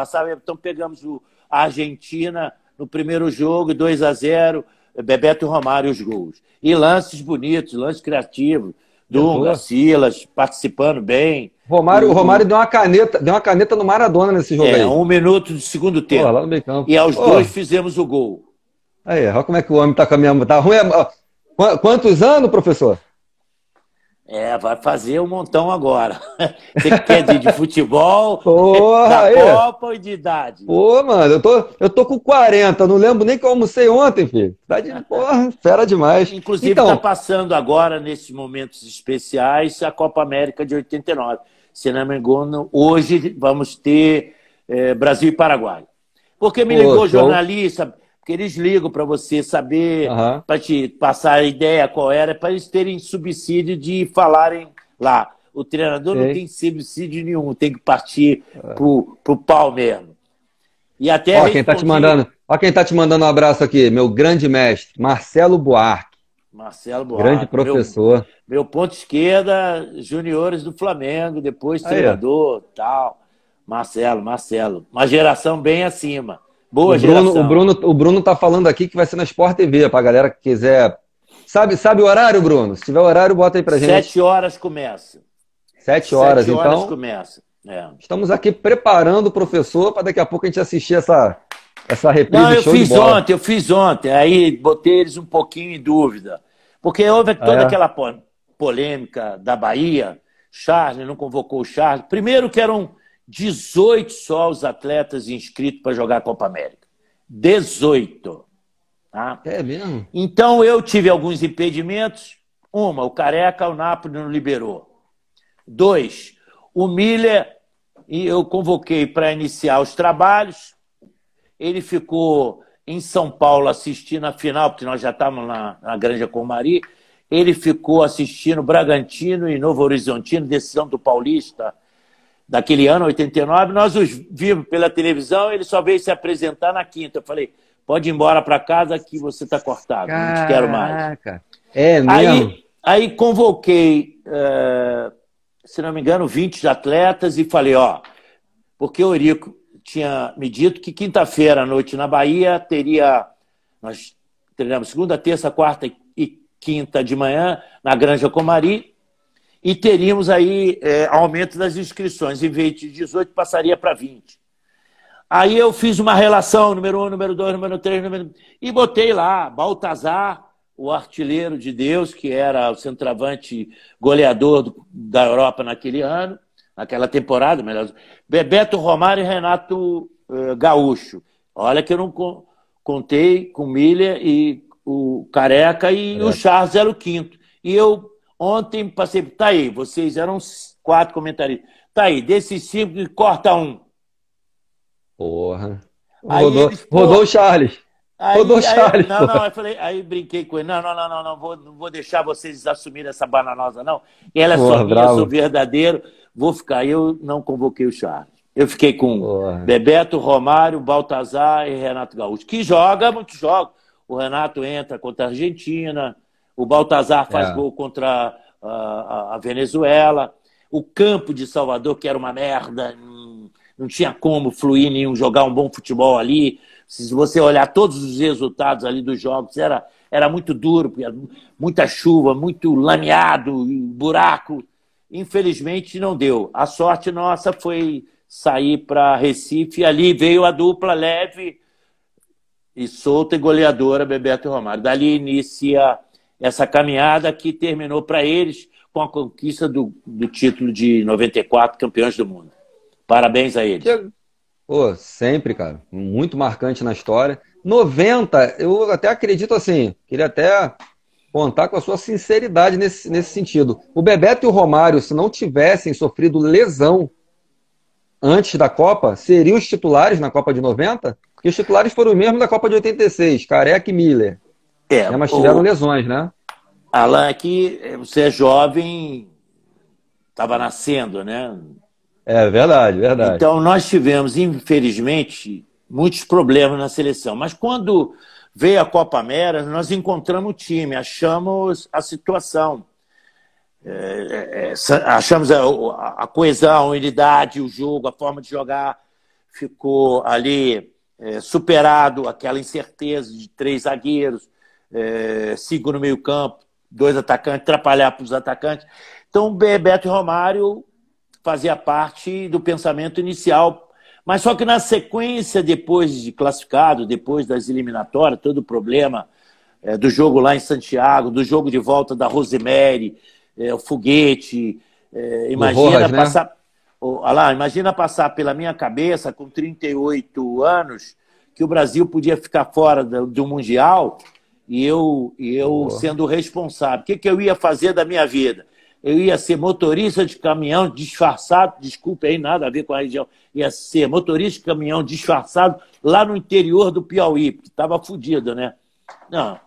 Então pegamos a Argentina no primeiro jogo, 2-0, Bebeto e Romário os gols. E lances bonitos, lances criativos. Dunga, Silas, participando bem. Romário deu uma caneta no Maradona nesse jogo aí. 1 minuto de segundo tempo. Lá no meio campo. E aos dois fizemos o gol. Aí, olha como é que o homem tá caminhando. Tá ruim. Quantos anos, professor? Vai fazer um montão agora. Você quer de futebol, da Copa ou de idade? Pô, mano, eu tô com 40, não lembro nem que eu almocei ontem, filho. Tá de porra, fera demais. Inclusive, tá passando agora, nesses momentos especiais, a Copa América de 89. Se não me engano, hoje vamos ter Brasil e Paraguai. Porque me ligou jornalista, porque eles ligam para você saber, para te passar a ideia qual era, para eles terem subsídio de falarem lá. O treinador não tem subsídio nenhum, tem que partir pro pau mesmo. E até quem tá te mandando um abraço aqui, meu grande mestre, Marcelo Buarque. Marcelo Buarque. Grande professor. Meu ponto esquerda, juniores do Flamengo, depois treinador, tal. Marcelo. Uma geração bem acima. Boa geração. O Bruno tá falando aqui que vai ser na Sport TV, pra galera que quiser. Sabe o horário, Bruno? Se tiver horário, bota aí pra gente. 7 horas começa. 7 horas, 7 horas então. Começa. Estamos aqui preparando o professor para daqui a pouco a gente assistir essa reprise. Não, eu fiz ontem. Aí botei eles um pouquinho em dúvida. Porque houve toda aquela polêmica da Bahia. Charles não convocou o Charles. Primeiro que eram 18 só os atletas inscritos para jogar a Copa América. 18. Tá? É mesmo? Então eu tive alguns impedimentos. O Careca, o Napoli não liberou. 2, o Miller, eu convoquei para iniciar os trabalhos. Ele ficou em São Paulo assistindo a final, porque nós já estávamos na Granja Comari. Ele ficou assistindo Bragantino e Novo Horizontino, decisão do Paulista, daquele ano, 89, nós os vimos pela televisão, ele só veio se apresentar na quinta. Eu falei, pode ir embora para casa que você está cortado, não te quero mais. É mesmo? Aí convoquei, se não me engano, 20 atletas e falei, porque o Eurico tinha me dito que quinta-feira à noite na Bahia nós treinamos segunda, terça, quarta e quinta de manhã na Granja Comari, e teríamos aí aumento das inscrições. Em vez de 18, passaria para 20. Aí eu fiz uma relação, número 1, número 2, número 3, e botei lá Baltazar, o artilheiro de Deus, que era o centroavante goleador da Europa naquele ano, naquela temporada, melhor. Bebeto, Romário e Renato Gaúcho. Olha que eu não contei com o Miller e o Careca e o Charles era o quinto. E eu ontem passei, tá aí, vocês eram 4 comentaristas. Tá aí, desses 5, corta um. Porra. Rodou o Charles. Charles. Não, eu falei, aí brinquei com ele. Não vou deixar vocês assumirem essa bananosa, não. Ela é só minha, eu sou verdadeiro. Vou ficar. Eu não convoquei o Charles. Eu fiquei com Bebeto, Romário, Baltazar e Renato Gaúcho, que joga muito jogo. O Renato entra contra a Argentina, o Baltazar faz gol contra a Venezuela. O campo de Salvador, que era uma merda, não tinha como fluir nenhum, jogar um bom futebol ali. Se você olhar todos os resultados ali dos jogos, era muito duro, muita chuva, muito lameado, buraco. Infelizmente não deu. A sorte nossa foi sair para Recife, e ali veio a dupla leve e solta e goleadora, Bebeto e Romário. Dali inicia essa caminhada que terminou para eles com a conquista do título de 94, campeões do mundo. Parabéns a eles. Pô, sempre, cara. Muito marcante na história. 90, eu até acredito assim, queria até contar com a sua sinceridade nesse sentido. O Bebeto e o Romário, se não tivessem sofrido lesão antes da Copa seriam os titulares na Copa de 90? Porque os titulares foram os mesmos da Copa de 86, Careca e Miller. Né? Mas tiveram lesões, né? Alan, aqui você é jovem, estava nascendo, né? É verdade, verdade. Então, nós tivemos, infelizmente, muitos problemas na seleção. Mas quando veio a Copa América, nós encontramos o time, achamos a situação. Achamos a coesão, a unidade, o jogo, a forma de jogar ficou ali superado, aquela incerteza de 3 zagueiros, 5 no meio campo, 2 atacantes, atrapalhar para os atacantes. Então, Bebeto e Romário fazia parte do pensamento inicial. Mas só que na sequência, depois de classificado, depois das eliminatórias, todo o problema do jogo lá em Santiago, do jogo de volta da Rosemary, o foguete, imagina Rojas, passar... Né? Imagina passar pela minha cabeça, com 38 anos, que o Brasil podia ficar fora do Mundial e eu sendo responsável. O que eu ia fazer da minha vida? Eu ia ser motorista de caminhão disfarçado, desculpe aí, nada a ver com a região, ia ser motorista de caminhão disfarçado lá no interior do Piauí, porque estava fodido, né? Não.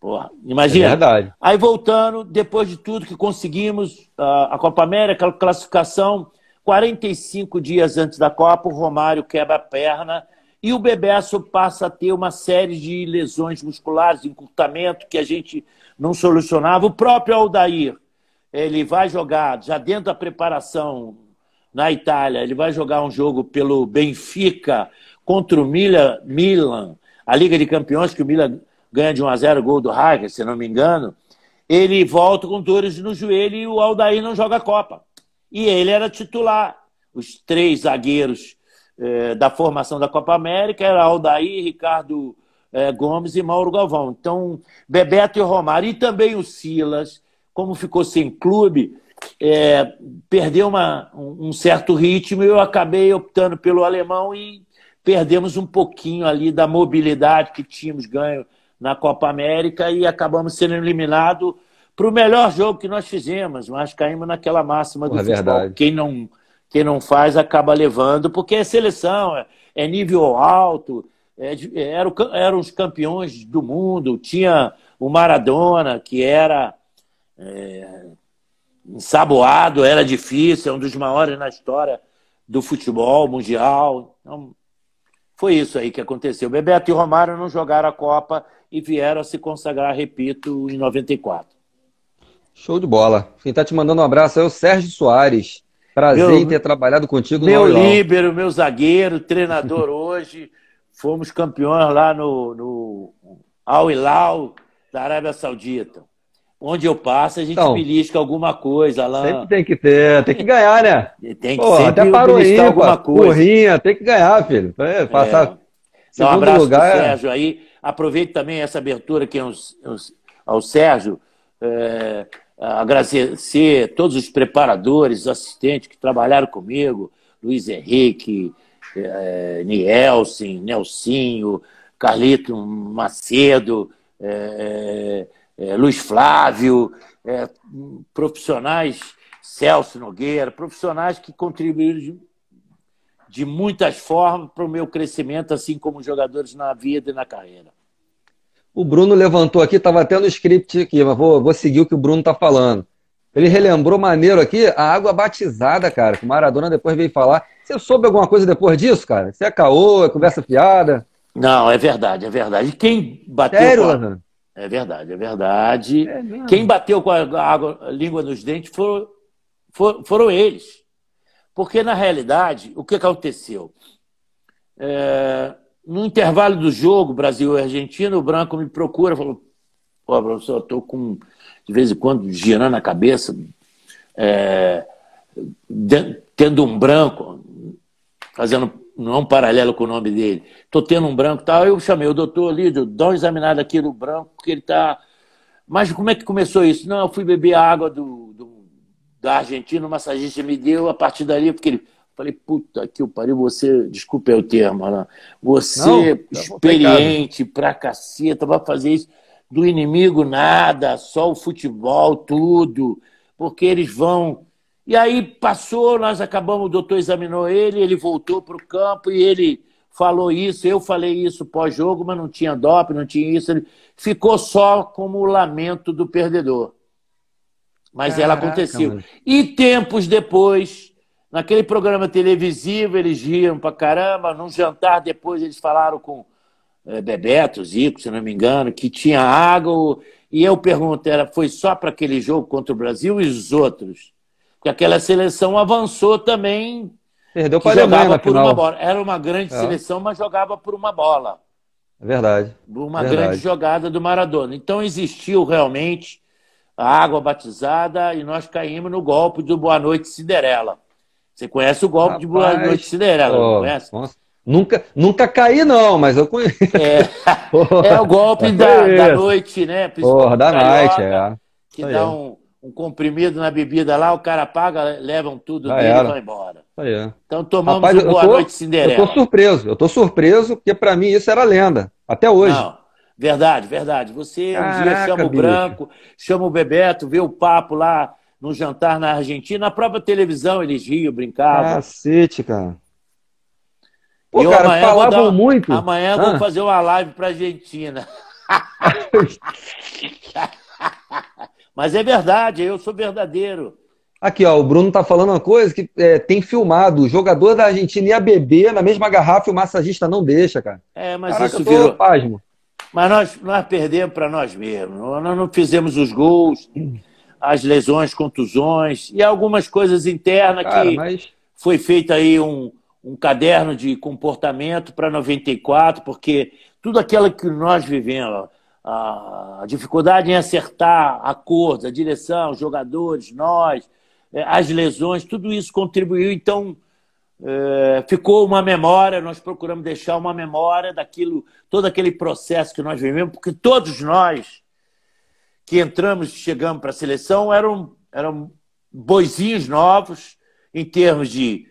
Porra, imagina. É verdade. Aí voltando, depois de tudo que conseguimos, a Copa América, a classificação, 45 dias antes da Copa, o Romário quebra a perna e o Bebesso passa a ter uma série de lesões musculares, encurtamento, que a gente não solucionava. O próprio Aldair, ele vai jogar, já dentro da preparação na Itália, ele vai jogar um jogo pelo Benfica contra o Milan, a Liga de Campeões, que o Milan ganha de 1-0, gol do Hager, se não me engano. Ele volta com dores no joelho e o Aldair não joga a Copa. E ele era titular. Os 3 zagueiros da formação da Copa América eram Aldair, Ricardo Gomes e Mauro Galvão. Então, Bebeto e Romário, e também o Silas, como ficou sem clube, perdeu um certo ritmo e eu acabei optando pelo alemão e perdemos um pouquinho ali da mobilidade que tínhamos ganho na Copa América e acabamos sendo eliminados para o melhor jogo que nós fizemos, mas caímos naquela máxima do futebol. Verdade. Quem não faz acaba levando, porque é seleção, é nível alto, eram os campeões do mundo, tinha o Maradona, que era ensaboado, era difícil, é um dos maiores na história do futebol mundial. Então, foi isso aí que aconteceu. Bebeto e Romário não jogaram a Copa e vieram a se consagrar, repito, em 94. Show de bola. Quem está te mandando um abraço é o Sérgio Soares. Prazer em ter trabalhado contigo no Meu líbero, meu zagueiro, treinador hoje. Fomos campeões lá no Al Hilal da Arábia Saudita. Onde eu passo, a gente belisca alguma coisa lá. Sempre tem que ter, tem que ganhar, né? Tem que sempre até parou beliscar alguma coisa. Porrinha, tem que ganhar, filho. Passar Dá um abraço pro Sérgio aí. Aproveito também essa abertura aqui ao Sérgio. Agradecer todos os preparadores, os assistentes que trabalharam comigo, Luiz Henrique, Nelsinho, Carlito Macedo, Luiz Flávio, profissionais, Celso Nogueira, profissionais que contribuíram de muitas formas para o meu crescimento, assim como jogadores na vida e na carreira. O Bruno levantou aqui, estava até no script aqui, mas vou seguir o que o Bruno está falando. Ele relembrou maneiro aqui a água batizada, cara, que o Maradona depois veio falar. Você soube alguma coisa depois disso, cara? Você é caô, é conversa fiada? Não, é verdade, é verdade. Quem bateu Sério, Lazan? É verdade, é verdade. Quem bateu com a língua nos dentes foram eles. Porque, na realidade, o que aconteceu? No intervalo do jogo, Brasil e Argentina, o Branco me procura e falou: pô, professor, eu estou com, de vez em quando, girando a cabeça, tendo um branco, fazendo não um paralelo com o nome dele, estou tendo um branco e tal. Eu chamei o doutor Lídio, dá uma examinada aqui no branco, porque ele está... Mas como é que começou isso? Não, eu fui beber a água da Argentina, o massagista me deu, a partir dali, porque ele... Falei, puta que o pariu, você, desculpa o termo, Alan, você experiente pra caceta, vai fazer isso do inimigo nada, só o futebol, tudo, porque eles vão E aí passou, nós acabamos, o doutor examinou ele, ele voltou para o campo e ele falou isso, eu falei isso pós-jogo, mas não tinha doping, não tinha isso. Ele ficou só como o lamento do perdedor. Mas ela Caraca, aconteceu. mano. E tempos depois, naquele programa televisivo, eles riam pra caramba. Num jantar depois, eles falaram com Bebeto, Zico, se não me engano, que tinha água. E eu pergunto, foi só para aquele jogo contra o Brasil e os outros? Porque aquela seleção avançou também, Perdeu que para a Alemanha jogava na por uma final. bola. Era uma grande É, seleção, mas jogava por uma bola. é verdade. Uma grande Verdade. jogada do Maradona. Então existiu realmente a água batizada e nós caímos no golpe do Boa Noite Cinderela. Você conhece o golpe de Boa Noite Rapaz, Cinderela, não ó, conhece? nossa, nunca caí não, mas eu conheço. É o golpe Eu da conheço. noite, né? Porra, Principalmente da Night, carioca, é. que Isso aí, dá um comprimido na bebida lá, o cara paga, levam tudo já dele e era. vai embora. Isso aí. Então tomamos Rapaz, o Boa Noite Cinderela. eu tô surpreso, porque pra mim isso era lenda, até hoje. Não, verdade, verdade. Você um dia chama Caraca, o bicho. Branco, chama o Bebeto, vê o papo lá no jantar na Argentina, na própria televisão eles riam, brincavam. Cacete, cara. E Pô, eu cara, amanhã vou falavam muito. amanhã vou Ah, fazer uma live para Argentina. Mas é verdade, eu sou verdadeiro. aqui, ó, o Bruno tá falando uma coisa que tem filmado. O jogador da Argentina ia beber na mesma garrafa e o massagista não deixa, cara. Mas Caraca, eu isso tô virou. pasmo. Mas nós perdemos para nós mesmos. Nós não fizemos os gols, as lesões, contusões e algumas coisas internas Cara, que mas foi feito aí um caderno de comportamento para 94, porque tudo aquilo que nós vivemos, a dificuldade em acertar a cor, a direção, os jogadores, nós, as lesões, tudo isso contribuiu. Então, ficou uma memória, nós procuramos deixar uma memória daquilo, todo aquele processo que nós vivemos, porque todos nós que entramos, chegamos para a seleção, eram boizinhos novos em termos de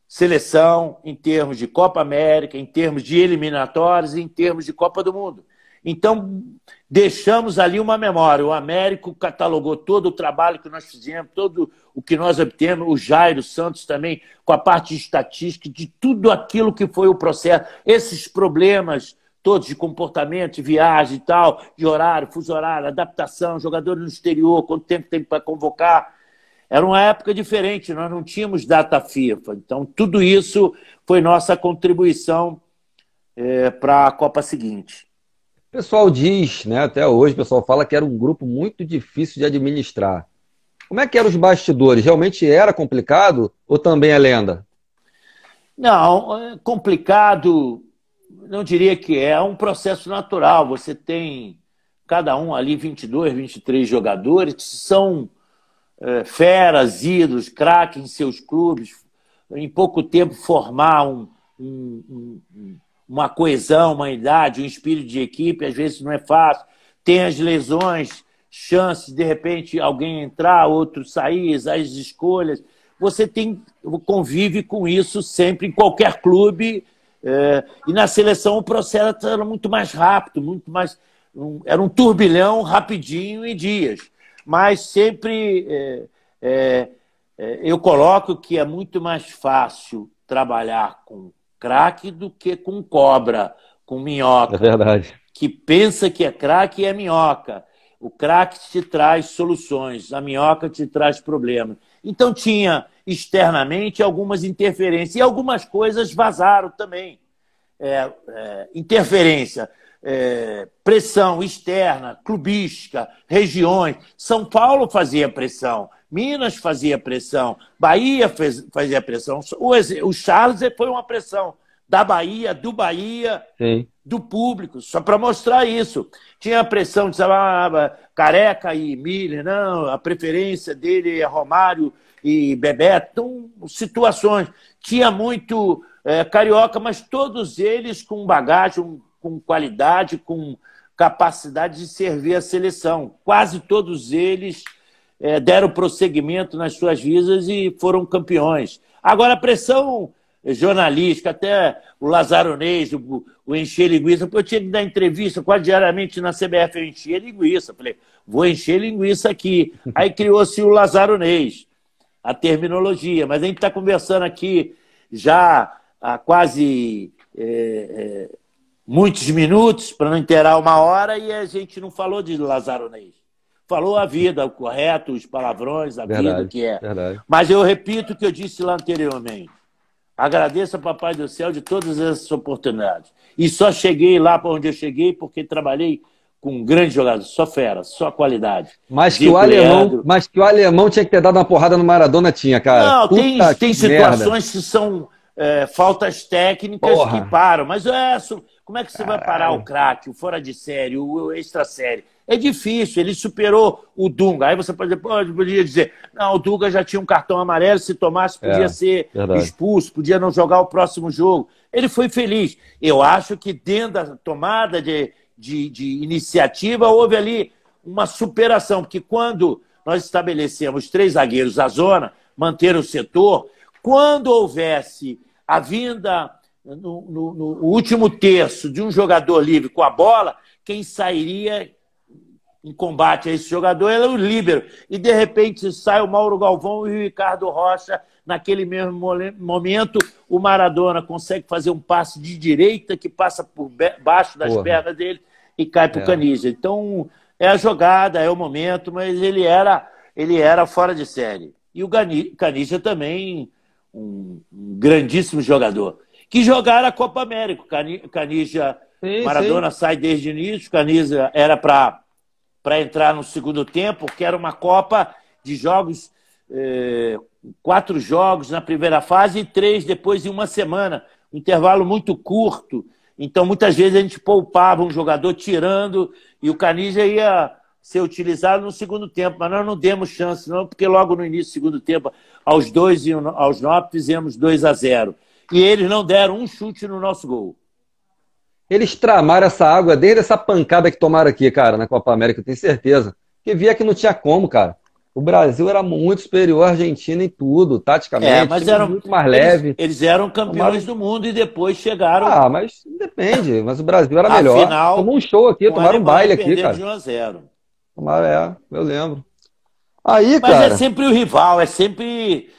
seleção, em termos de Copa América, em termos de eliminatórias, em termos de Copa do Mundo. Então, deixamos ali uma memória. O Américo catalogou todo o trabalho que nós fizemos, todo o que nós obtemos, o Jairo Santos também, com a parte de estatística, de tudo aquilo que foi o processo, esses problemas todos de comportamento, de viagem e tal, de horário, fuso horário, adaptação, jogadores no exterior, quanto tempo tem para convocar. Era uma época diferente, nós não tínhamos data FIFA. Então, tudo isso foi nossa contribuição para a Copa seguinte. o pessoal diz, né, até hoje, o pessoal fala que era um grupo muito difícil de administrar. Como é que eram os bastidores? Realmente era complicado ou também é lenda? Não, é complicado, não diria que é um processo natural. Você tem cada um ali 22, 23 jogadores que são feras, ídolos, craques em seus clubes. Em pouco tempo formar uma coesão, uma unidade, um espírito de equipe, às vezes não é fácil. Tem as lesões, chances de repente alguém entrar, outro sair, as escolhas. Você convive com isso sempre em qualquer clube. E na seleção o processo era muito mais rápido, muito mais. Era um turbilhão rapidinho em dias. Mas sempre eu coloco que é muito mais fácil trabalhar com craque do que com cobra, com É minhoca, verdade. que pensa que é craque e é minhoca. O craque te traz soluções, a minhoca te traz problemas. Então tinha externamente algumas interferências e algumas coisas vazaram também. Interferência, pressão externa, clubística, regiões. São Paulo fazia pressão, Minas fazia pressão, Bahia fazia pressão. O Charles foi uma pressão da Bahia, Sim. do público, só para mostrar isso. Tinha a pressão de Careca e Miller, não, a preferência dele é Romário e Bebeto, então, situações. Tinha muito carioca, mas todos eles com bagagem, com qualidade, com capacidade de servir a seleção. Quase todos eles deram prosseguimento nas suas vidas e foram campeões. Agora, a pressão jornalística, até o Lazaronês, o encher linguiça, eu tinha que dar entrevista quase diariamente na CBF, eu enchia linguiça. Falei, vou encher linguiça aqui. Aí criou-se o Lazaronês. a terminologia, mas a gente está conversando aqui já há quase muitos minutos, para não inteirar uma hora, e a gente não falou de Lazaronês. Falou a vida, o correto, os palavrões, a vida que é. Verdade. Mas eu repito o que eu disse lá anteriormente. Agradeço a Papai do Céu de todas essas oportunidades. E só cheguei lá para onde eu cheguei porque trabalhei com um grande jogador, só fera, só qualidade. Mas que o alemão tinha que ter dado uma porrada no Maradona, tinha, cara. Não, tem situações que são faltas técnicas que param. Mas como é que você vai parar o craque, o fora de série, o extra série? É difícil, ele superou o Dunga. Aí você podia dizer, não, o Dunga já tinha um cartão amarelo, se tomasse podia ser expulso, podia não jogar o próximo jogo. Ele foi feliz. Eu acho que dentro da tomada de iniciativa houve ali uma superação, porque quando nós estabelecemos 3 zagueiros à zona, manter o setor, quando houvesse a vinda no último terço de um jogador livre com a bola, quem sairia em combate a esse jogador era o líbero. E, de repente, sai o Mauro Galvão e o Ricardo Rocha. Naquele mesmo momento, o Maradona consegue fazer um passe de direita que passa por baixo das pernas dele e cai para o Canija. Então, é a jogada, é o momento, mas ele era fora de série. E o Canija também, um grandíssimo jogador. Que jogaram a Copa América. Canija, Maradona sai desde o início, Canija era para entrar no segundo tempo, que era uma Copa de jogos, 4 jogos na primeira fase e 3 depois em uma semana. Um intervalo muito curto. Então, muitas vezes a gente poupava um jogador tirando e o Canija ia ser utilizado no segundo tempo. Mas nós não demos chance, não, porque logo no início do segundo tempo, aos 2 e aos 9, fizemos 2-0. E eles não deram um chute no nosso gol. Eles tramaram essa água desde essa pancada que tomaram aqui, cara, na Copa América, eu tenho certeza. Porque via que não tinha como, cara. O Brasil era muito superior à Argentina em tudo, taticamente. Mas era muito mais leve. Eles eram campeões do mundo e depois chegaram... mas depende. Mas o Brasil era melhor. Final, tomou um show aqui, tomaram um baile aqui, cara. De 1-0. Eu lembro. Aí, mas cara... é sempre o rival, é sempre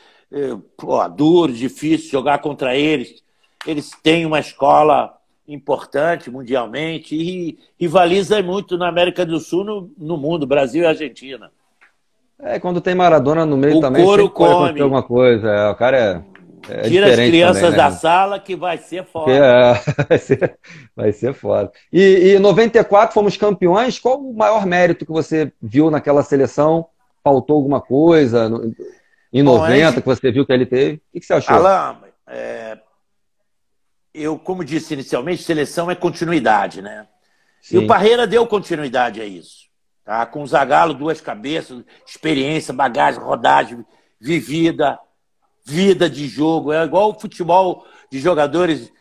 duro, difícil jogar contra eles. Eles têm uma escola importante mundialmente e rivaliza muito na América do Sul, no mundo, Brasil e Argentina. Quando tem Maradona no meio também, sempre pode acontecer alguma coisa. O cara é tira as crianças também, né? da sala que vai ser foda. Vai ser foda. E em 94 fomos campeões. Qual o maior mérito que você viu naquela seleção? Faltou alguma coisa? Em 90 que você viu que ele teve? O que você achou? Alain, eu, como disse inicialmente, seleção é continuidade, né? Sim. E o Parreira deu continuidade a isso. Tá? Com o Zagallo, 2 cabeças, experiência, bagagem, rodagem, vivida, vida de jogo. É igual o futebol de jogadores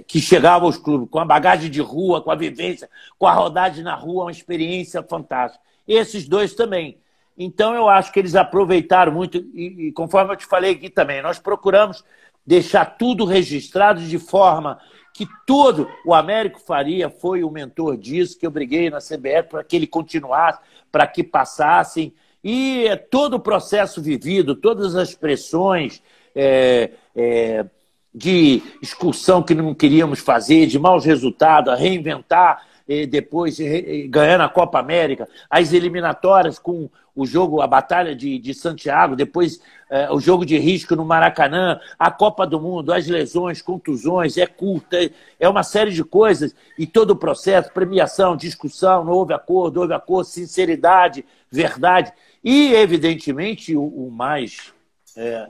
que chegavam aos clubes, com a bagagem de rua, com a vivência, com a rodagem na rua, uma experiência fantástica. Esses 2 também. Então, eu acho que eles aproveitaram muito, e conforme eu te falei aqui também, nós procuramos deixar tudo registrado de forma que o Américo Faria foi o mentor disso, que eu briguei na CBF para que ele continuasse, para que passassem. E todo o processo vivido, todas as pressões de expulsão que não queríamos fazer, de maus resultados, a reinventar, depois ganhando a Copa América, as eliminatórias com o jogo, a Batalha de Santiago, depois o jogo de risco no Maracanã, a Copa do Mundo, as lesões, contusões, culta, é uma série de coisas, e todo o processo, premiação, discussão, não houve acordo, sinceridade, verdade, e evidentemente o mais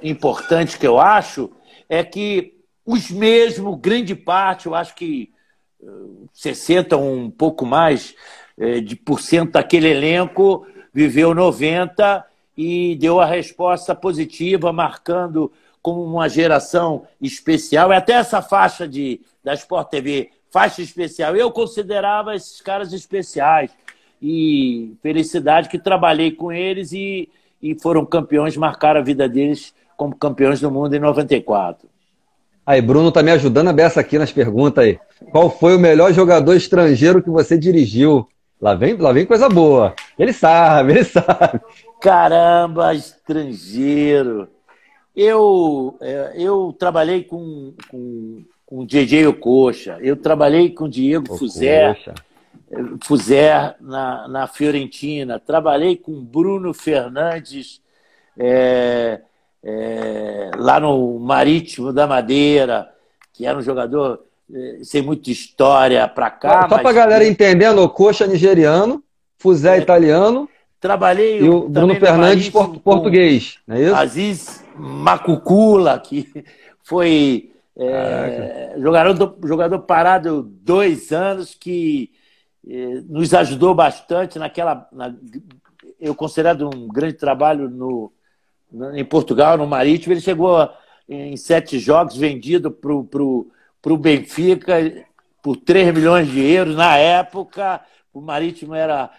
importante que eu acho é que os mesmos, grande parte, eu acho que 60, um pouco mais de % daquele elenco viveu 90 e deu a resposta positiva, marcando como uma geração especial. E até essa faixa da Sport TV, faixa especial, eu considerava esses caras especiais. E felicidade que trabalhei com eles e foram campeões, marcaram a vida deles como campeões do mundo em 94. Aí, Bruno tá me ajudando a beça aqui nas perguntas aí. Qual foi o melhor jogador estrangeiro que você dirigiu? Lá vem coisa boa. Ele sabe, ele sabe. Caramba, estrangeiro. Eu trabalhei com o JJ Okocha, eu trabalhei com o Diego Pô, Fuser, poxa. Fuser na Fiorentina, trabalhei com o Bruno Fernandes é, lá no Marítimo da Madeira, que era um jogador sem muita história para cá, Só pra mas galera entendendo, o Coxa nigeriano, Fuzé italiano trabalhei e o Bruno também no Fernandes Marítimo com português, não é isso? Aziz Macucula, que foi Caraca. jogador parado 2 anos, que nos ajudou bastante eu considero um grande trabalho em Portugal, no Marítimo. Ele chegou em 7 jogos vendido para o Benfica por 3 milhões de euros. Na época, o Marítimo era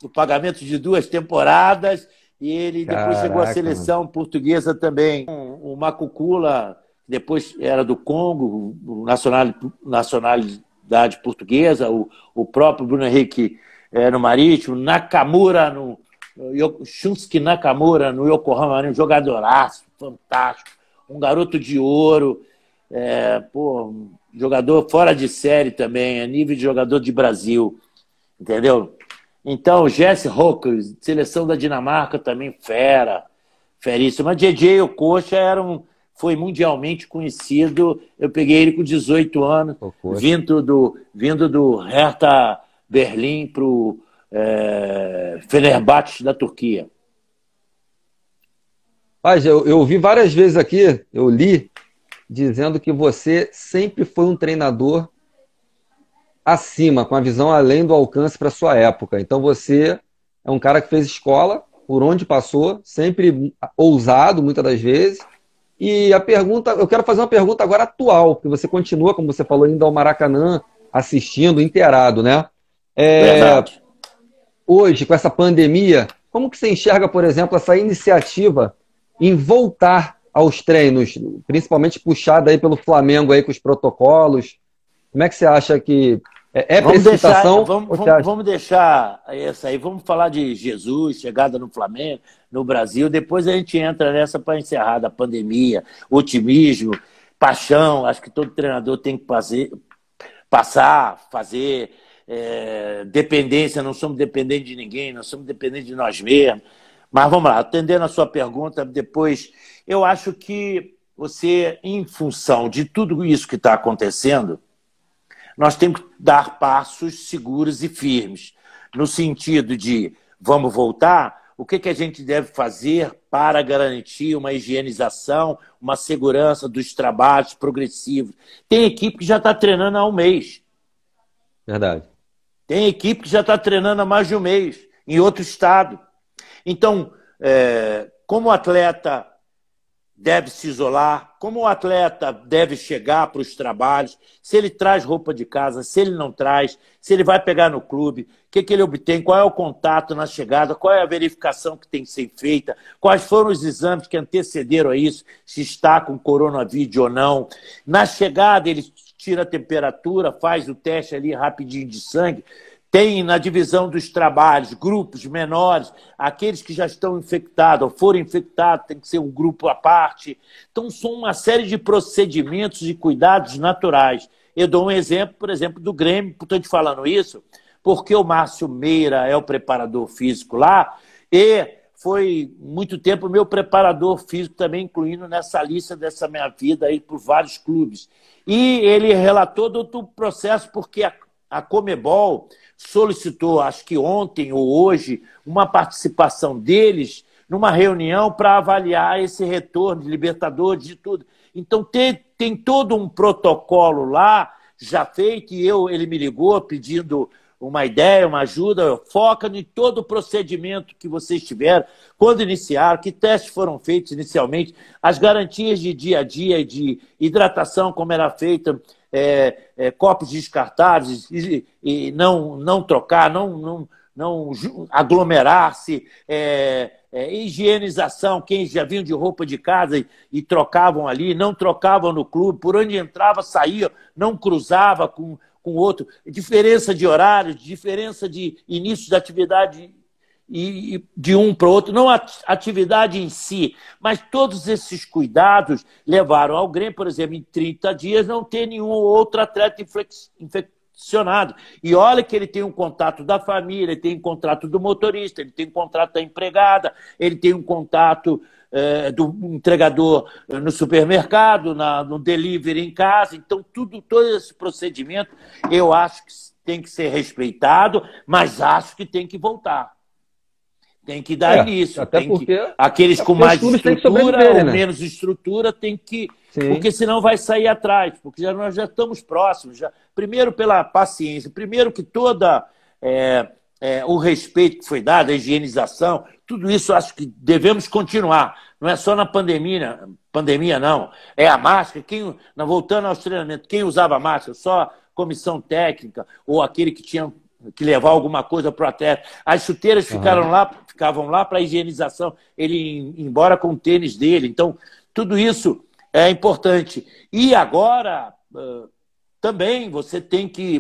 o pagamento de 2 temporadas, e ele depois chegou à Caraca, mano. seleção portuguesa também. O Macucula, depois era do Congo, nacionalidade portuguesa, o próprio Bruno Henrique no Marítimo, Nakamura, Shunsuke Nakamura no Yokohama, um jogadoraço, fantástico, um garoto de ouro, um jogador fora de série também, a nível de jogador de Brasil, entendeu? Então, Jesse Hocker, seleção da Dinamarca também, feríssimo. Mas JJ Okocha foi mundialmente conhecido. Eu peguei ele com 18 anos, Pô, Coxa. vindo do Hertha Berlim para o Fenerbahçe da Turquia. Paz, eu ouvi várias vezes aqui, eu li, dizendo que você sempre foi um treinador acima, com a visão além do alcance para sua época. Então você é um cara que fez escola por onde passou, sempre ousado muitas das vezes. E a pergunta, eu quero fazer uma pergunta agora atual, porque você continua, como você falou, indo ao Maracanã, assistindo, inteirado, né? Verdade. Hoje, com essa pandemia, como que você enxerga, por exemplo, essa iniciativa em voltar aos treinos, principalmente puxada aí pelo Flamengo aí com os protocolos? Como é que você acha que precipitação? Vamos deixar essa aí. Vamos falar de Jesus, chegada no Flamengo, no Brasil. Depois a gente entra nessa para encerrar da pandemia, otimismo, paixão. Acho que todo treinador tem que fazer dependência. Não somos dependentes de ninguém, nós somos dependentes de nós mesmos. Mas vamos lá, atendendo a sua pergunta, depois eu acho que você, em função de tudo isso que está acontecendo, nós temos que dar passos seguros e firmes, no sentido de vamos voltar, o que a gente deve fazer para garantir uma higienização, uma segurança dos trabalhos progressivos. Tem equipe que já está treinando há um mês. Verdade. Tem equipe que já está treinando há mais de um mês, em outro estado. Então, como o atleta deve se isolar, como o atleta deve chegar para os trabalhos, se ele traz roupa de casa, se ele não traz, se ele vai pegar no clube, o que ele obtém, qual é o contato na chegada, qual é a verificação que tem que ser feita, quais foram os exames que antecederam a isso, se está com coronavírus ou não. Na chegada, ele tira a temperatura, faz o teste ali rapidinho de sangue. Tem na divisão dos trabalhos grupos menores, aqueles que já estão infectados ou foram infectados, tem que ser um grupo à parte. Então, são uma série de procedimentos e cuidados naturais. Eu dou um exemplo, por exemplo, do Grêmio, estou te falando isso, porque o Márcio Meira é o preparador físico lá e foi muito tempo meu preparador físico também, incluindo nessa lista dessa minha vida aí por vários clubes. E ele relatou do processo, porque a Conmebol solicitou, acho que ontem ou hoje, uma participação deles numa reunião para avaliar esse retorno de Libertadores e tudo. Então, tem todo um protocolo lá já feito, e ele me ligou pedindo uma ideia, uma ajuda. Foca em todo o procedimento que vocês tiveram, quando iniciaram, que testes foram feitos inicialmente, as garantias de dia a dia, de hidratação, como era feita, copos descartáveis e não trocar, não aglomerar-se, higienização, quem já vinham de roupa de casa e trocavam ali, não trocavam no clube, por onde entrava, saía, não cruzava com com o outro, diferença de horários, diferença de início de atividade e de um para o outro, não a atividade em si, mas todos esses cuidados levaram ao Grêmio, por exemplo, em 30 dias não ter nenhum outro atleta infeccionado. E olha que ele tem um contato da família, ele tem um contrato do motorista, ele tem um contrato da empregada, ele tem um contato do entregador no supermercado, no delivery em casa. Então, todo esse procedimento eu acho que tem que ser respeitado, mas acho que tem que voltar. Tem que dar início. Até porque aqueles com mais estrutura ou né? menos estrutura tem que... Sim. Porque senão vai sair atrás. Porque nós já estamos próximos. Primeiro pela paciência. Primeiro que toda o respeito que foi dado, a higienização, tudo isso acho que devemos continuar. Não é só na pandemia não. É a máscara. Voltando aos treinamentos, quem usava máscara? Só comissão técnica ou aquele que tinha que levar alguma coisa para o atleta. As chuteiras ficavam lá para a higienização, ele ir embora com o tênis dele. Então, tudo isso é importante. E agora, também, você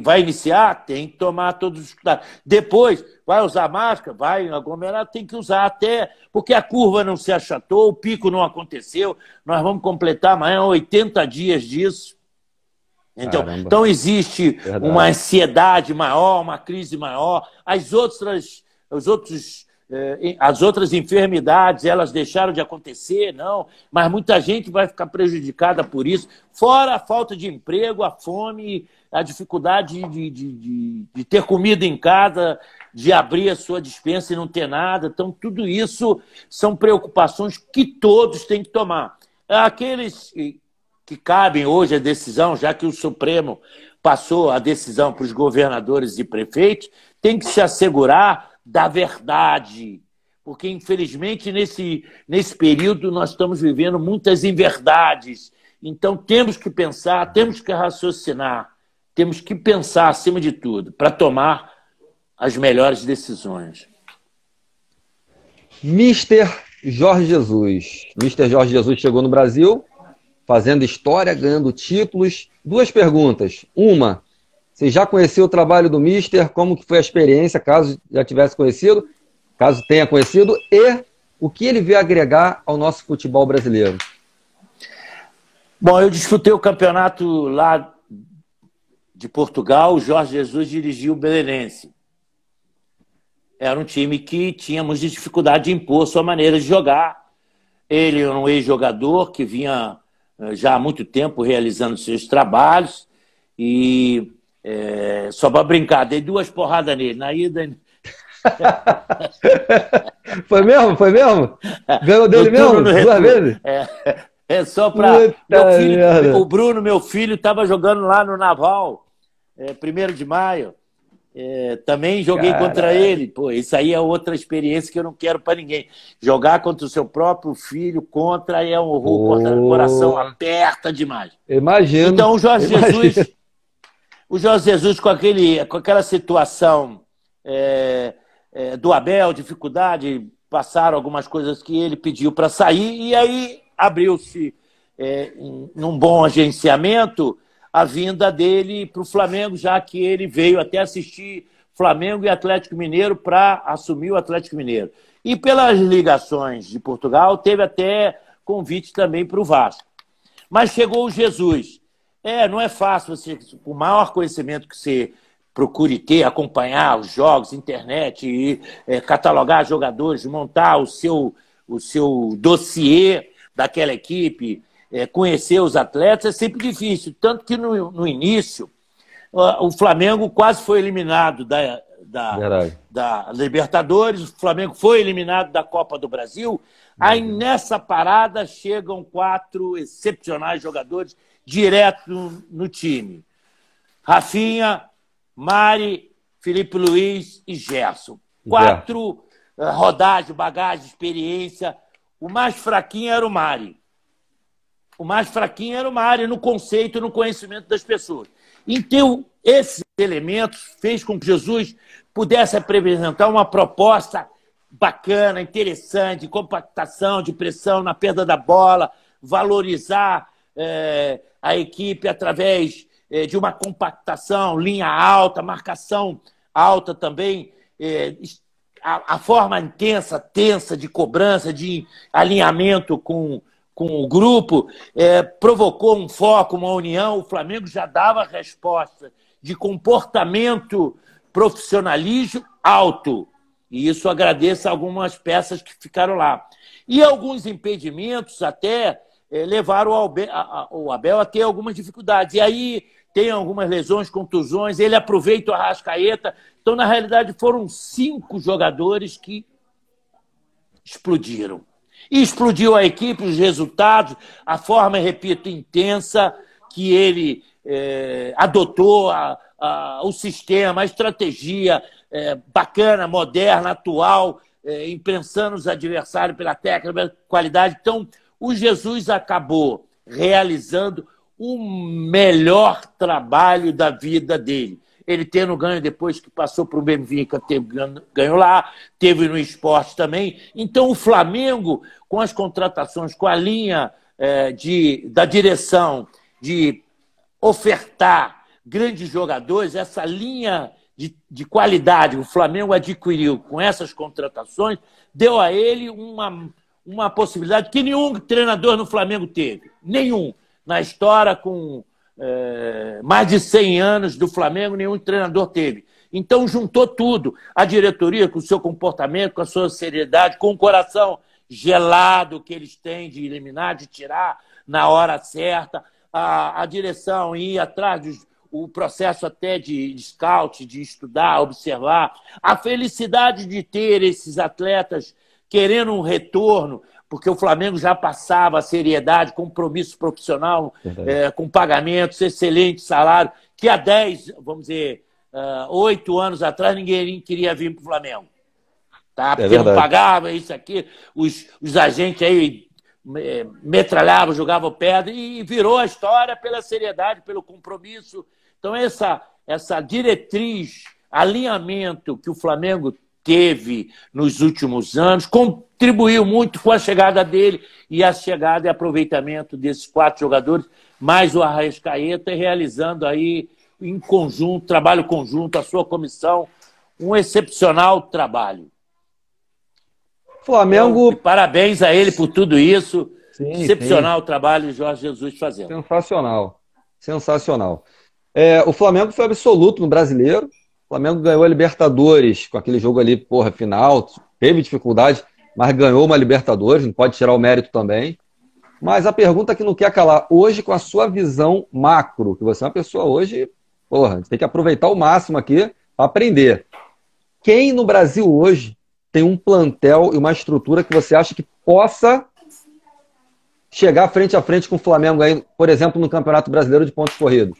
vai iniciar, tem que tomar todos os cuidados. Depois, vai usar máscara, vai aglomerar, tem que usar até, porque a curva não se achatou, o pico não aconteceu. Nós vamos completar amanhã 80 dias disso. Então existe uma ansiedade maior, uma crise maior. As outras enfermidades, elas deixaram de acontecer, não. Mas muita gente vai ficar prejudicada por isso. Fora a falta de emprego, a fome, a dificuldade de ter comida em casa, de abrir a sua despensa e não ter nada. Então, tudo isso são preocupações que todos têm que tomar. Aqueles que cabem hoje a decisão, já que o Supremo passou a decisão para os governadores e prefeitos, tem que se assegurar da verdade. Porque, infelizmente, nesse período nós estamos vivendo muitas inverdades. Então, temos que pensar, temos que raciocinar, temos que pensar, acima de tudo, para tomar as melhores decisões. Mister Jorge Jesus. Mister Jorge Jesus chegou no Brasil fazendo história, ganhando títulos. 2 perguntas. Uma, você já conheceu o trabalho do Mister? Como que foi a experiência, caso já tivesse conhecido? Caso tenha conhecido? E o que ele veio agregar ao nosso futebol brasileiro? Bom, eu disputei o campeonato lá de Portugal. O Jorge Jesus dirigiu o Belenense. Era um time que tínhamos dificuldade de impor sua maneira de jogar. Ele era um ex-jogador que vinha já há muito tempo realizando seus trabalhos e só para brincar, dei 2 porradas nele na ida. Foi mesmo? Ganhou dele mesmo? 2 vezes? Só para o Bruno, meu filho, estava jogando lá no Naval, 1º de maio. Também joguei contra ele. Pô, isso aí é outra experiência que eu não quero para ninguém. Jogar contra o seu próprio filho, é um horror, o coração aperta demais. Imagino. Então o Jorge Jesus com aquela situação do Abel, dificuldade, passaram algumas coisas que ele pediu para sair, e aí abriu-se num bom agenciamento a vinda dele para o Flamengo, já que ele veio até assistir Flamengo e Atlético Mineiro para assumir o Atlético Mineiro. E pelas ligações de Portugal, teve até convite também para o Vasco. Mas chegou o Jesus. Não é fácil, o maior conhecimento que você procure ter, acompanhar os jogos, internet, e catalogar jogadores, montar o seu dossiê daquela equipe, conhecer os atletas, é sempre difícil. Tanto que no início, o Flamengo quase foi eliminado da Libertadores, o Flamengo foi eliminado da Copa do Brasil. Aí nessa parada chegam 4 excepcionais jogadores direto no time. Rafinha, Mari, Felipe Luiz e Gerson. 4 rodagem, bagagem, experiência. O mais fraquinho era o Mari. No conceito, no conhecimento das pessoas. Então, esses elementos fez com que Jesus pudesse apresentar uma proposta bacana, interessante, de compactação, de pressão na perda da bola, valorizar a equipe através de uma compactação, linha alta, marcação alta também, a forma intensa, tensa de cobrança, de alinhamento com o grupo, provocou um foco, uma união. O Flamengo já dava resposta de comportamento, profissionalismo alto. E isso agradeço a algumas peças que ficaram lá. E alguns impedimentos até levaram o Abel a ter algumas dificuldades. E aí tem algumas lesões, contusões, ele aproveita o Arrascaeta. Então, na realidade, foram 5 jogadores que explodiram. E explodiu a equipe, os resultados, a forma, repito, intensa que ele adotou, o sistema, a estratégia bacana, moderna, atual, imprensando os adversários pela técnica, pela qualidade. Então, o Jesus acabou realizando o melhor trabalho da vida dele. Ele tendo ganho depois que passou para o Benfica, ganhou lá, teve no Sport também. Então, o Flamengo, com as contratações, com a linha da direção de ofertar grandes jogadores, essa linha de qualidade que o Flamengo adquiriu com essas contratações, deu a ele uma possibilidade que nenhum treinador no Flamengo teve. Nenhum. Na história, com mais de 100 anos do Flamengo, nenhum treinador teve. Então, juntou tudo. A diretoria, com o seu comportamento, com a sua seriedade, com o coração gelado que eles têm de eliminar, de tirar na hora certa. A direção ir atrás o processo até de scout, de estudar, observar. A felicidade de ter esses atletas querendo um retorno, porque o Flamengo já passava a seriedade, compromisso profissional, com pagamentos, excelente salário, que há 10, vamos dizer, 8 anos atrás, ninguém queria vir para o Flamengo. Tá? Porque não pagava isso aqui, os agentes aí metralhavam, jogavam pedra, e virou a história pela seriedade, pelo compromisso. Então, essa diretriz, alinhamento que o Flamengo teve nos últimos anos, contribuiu muito com a chegada dele e a chegada e aproveitamento desses 4 jogadores, mais o Arrascaeta, realizando aí em conjunto, trabalho conjunto, a sua comissão, um excepcional trabalho. Flamengo... Então, parabéns a ele por tudo isso. Sim, excepcional trabalho de Jorge Jesus fazendo. Sensacional. Sensacional. O Flamengo foi absoluto no Brasileiro. O Flamengo ganhou a Libertadores com aquele jogo ali, final. Teve dificuldade, mas ganhou uma Libertadores. Não pode tirar o mérito também. Mas a pergunta que não quer calar, hoje com a sua visão macro, que você é uma pessoa hoje, a gente tem que aproveitar o máximo aqui para aprender. Quem no Brasil hoje tem um plantel e uma estrutura que você acha que possa chegar frente a frente com o Flamengo aí, por exemplo, no Campeonato Brasileiro de pontos corridos?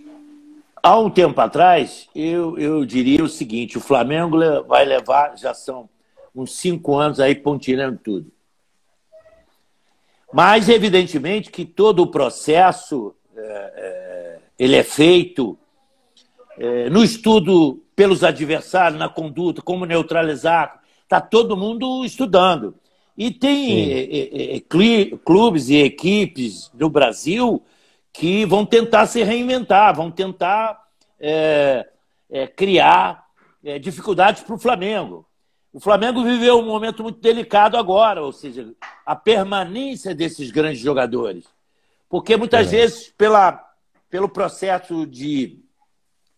Há um tempo atrás, eu diria o seguinte: o Flamengo vai levar, já são uns 5 anos aí pontilhando tudo. Mas, evidentemente, que todo o processo ele é feito no estudo pelos adversários, na conduta, como neutralizar. Está todo mundo estudando. E tem clubes e equipes no Brasil que vão tentar se reinventar, vão tentar criar dificuldades para o Flamengo. O Flamengo viveu um momento muito delicado agora, ou seja, a permanência desses grandes jogadores. Porque muitas vezes, pelo processo de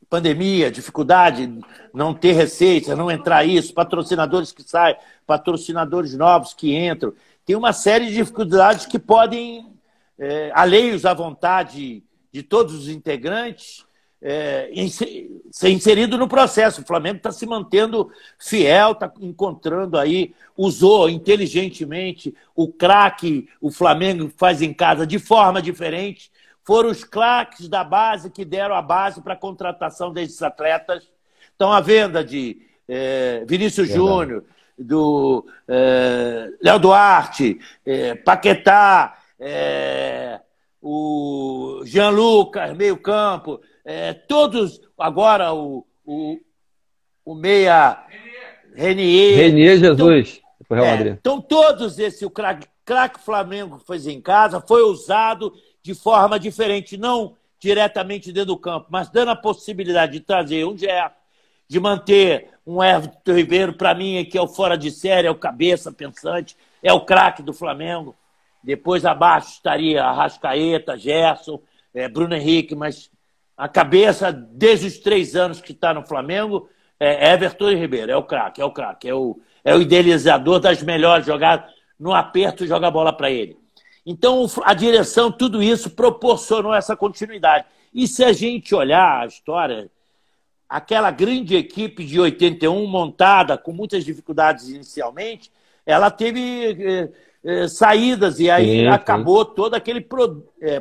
pandemia, dificuldade, não ter receita, não entrar isso, patrocinadores que saem, patrocinadores novos que entram, tem uma série de dificuldades que podem, alheios à vontade de todos os integrantes, ser inserido no processo. O Flamengo está se mantendo fiel, está encontrando aí, usou inteligentemente o craque, o Flamengo faz em casa de forma diferente. Foram os craques da base que deram a base para a contratação desses atletas. Então, a venda de Vinícius Júnior, do Léo Duarte, Paquetá, o Jean Lucas, meio campo, todos, agora o meia Renier Jesus. Então, todos esses, o craque Flamengo fez em casa, foi usado de forma diferente, não diretamente dentro do campo, mas dando a possibilidade de trazer um Gerson, de manter um Everton Ribeiro, para mim, que é o fora de série, é o cabeça pensante, é o craque do Flamengo. Depois abaixo estaria Arrascaeta, Gerson, Bruno Henrique, mas a cabeça, desde os 3 anos que está no Flamengo, é Everton Ribeiro, é o craque, é o idealizador das melhores jogadas, no aperto joga a bola para ele. Então, a direção, tudo isso proporcionou essa continuidade. E se a gente olhar a história, aquela grande equipe de 81, montada com muitas dificuldades inicialmente, ela teve saídas e aí acabou todo aquele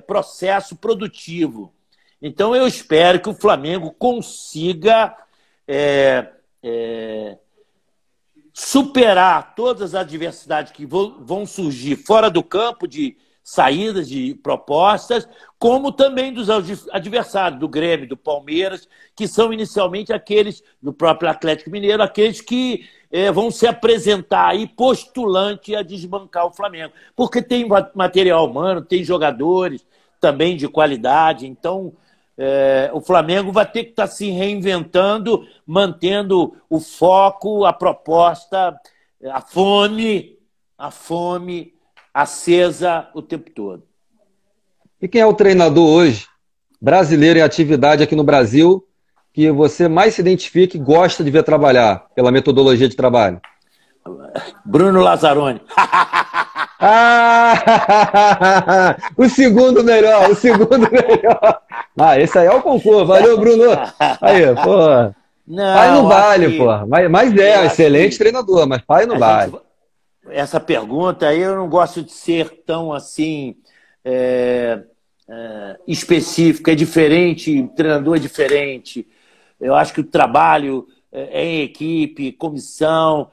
processo produtivo. Então, eu espero que o Flamengo consiga superar todas as adversidades que vão surgir fora do campo, de saídas, de propostas, como também dos adversários, do Grêmio, do Palmeiras, que são inicialmente aqueles, do próprio Atlético Mineiro, aqueles que vão se apresentar aí postulante a desbancar o Flamengo. Porque tem material humano, tem jogadores também de qualidade, então o Flamengo vai ter que estar se reinventando, mantendo o foco, a proposta, a fome acesa o tempo todo. E quem é o treinador hoje, brasileiro em atividade aqui no Brasil, que você mais se identifica e gosta de ver trabalhar, pela metodologia de trabalho? Bruno Lazzaroni. O segundo melhor. Ah, esse aí é o concurso. Valeu, Bruno. Aí, pô. Não, pai no baile, pô. Mas excelente treinador, mas pai no baile. Essa pergunta aí eu não gosto de ser tão assim específica. É diferente, o treinador é diferente. Eu acho que o trabalho é em equipe, comissão,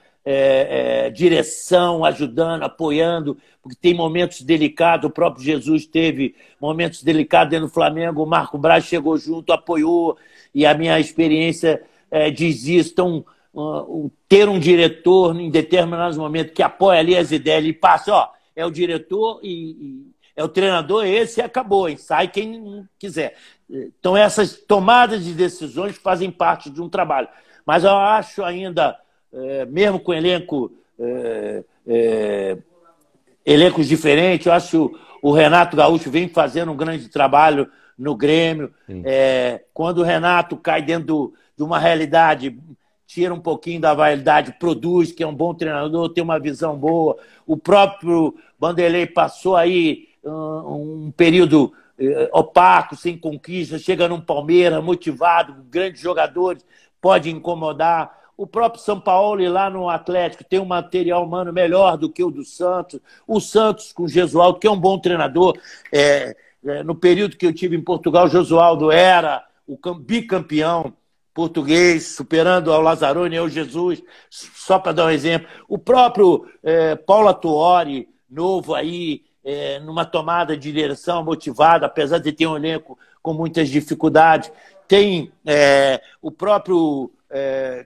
direção, ajudando, apoiando, porque tem momentos delicados. O próprio Jesus teve momentos delicados dentro do Flamengo. O Marco Braz chegou junto, apoiou, e a minha experiência diz isso. Então, ter um diretor em determinados momentos que apoia ali as ideias e passa, é o diretor e é o treinador, esse e acabou, e sai quem quiser. Então, essas tomadas de decisões fazem parte de um trabalho. Mas eu acho ainda, mesmo com elencos diferentes, eu acho que o Renato Gaúcho vem fazendo um grande trabalho no Grêmio. Quando o Renato cai dentro de uma realidade, tira um pouquinho da validade, produz, que é um bom treinador, tem uma visão boa. O próprio Vanderlei passou aí um período opaco, sem conquista, chega num Palmeiras motivado, grandes jogadores, pode incomodar. O próprio São Paulo, lá no Atlético, tem um material humano melhor do que o do Santos. O Santos com o Gesualdo, que é um bom treinador. No período que eu tive em Portugal, o Gesualdo era o bicampeão português, superando ao Lazzaroni e ao Jesus, só para dar um exemplo. O próprio Paulo Atuori, novo aí, numa tomada de direção motivado, apesar de ter um elenco com muitas dificuldades. Tem o próprio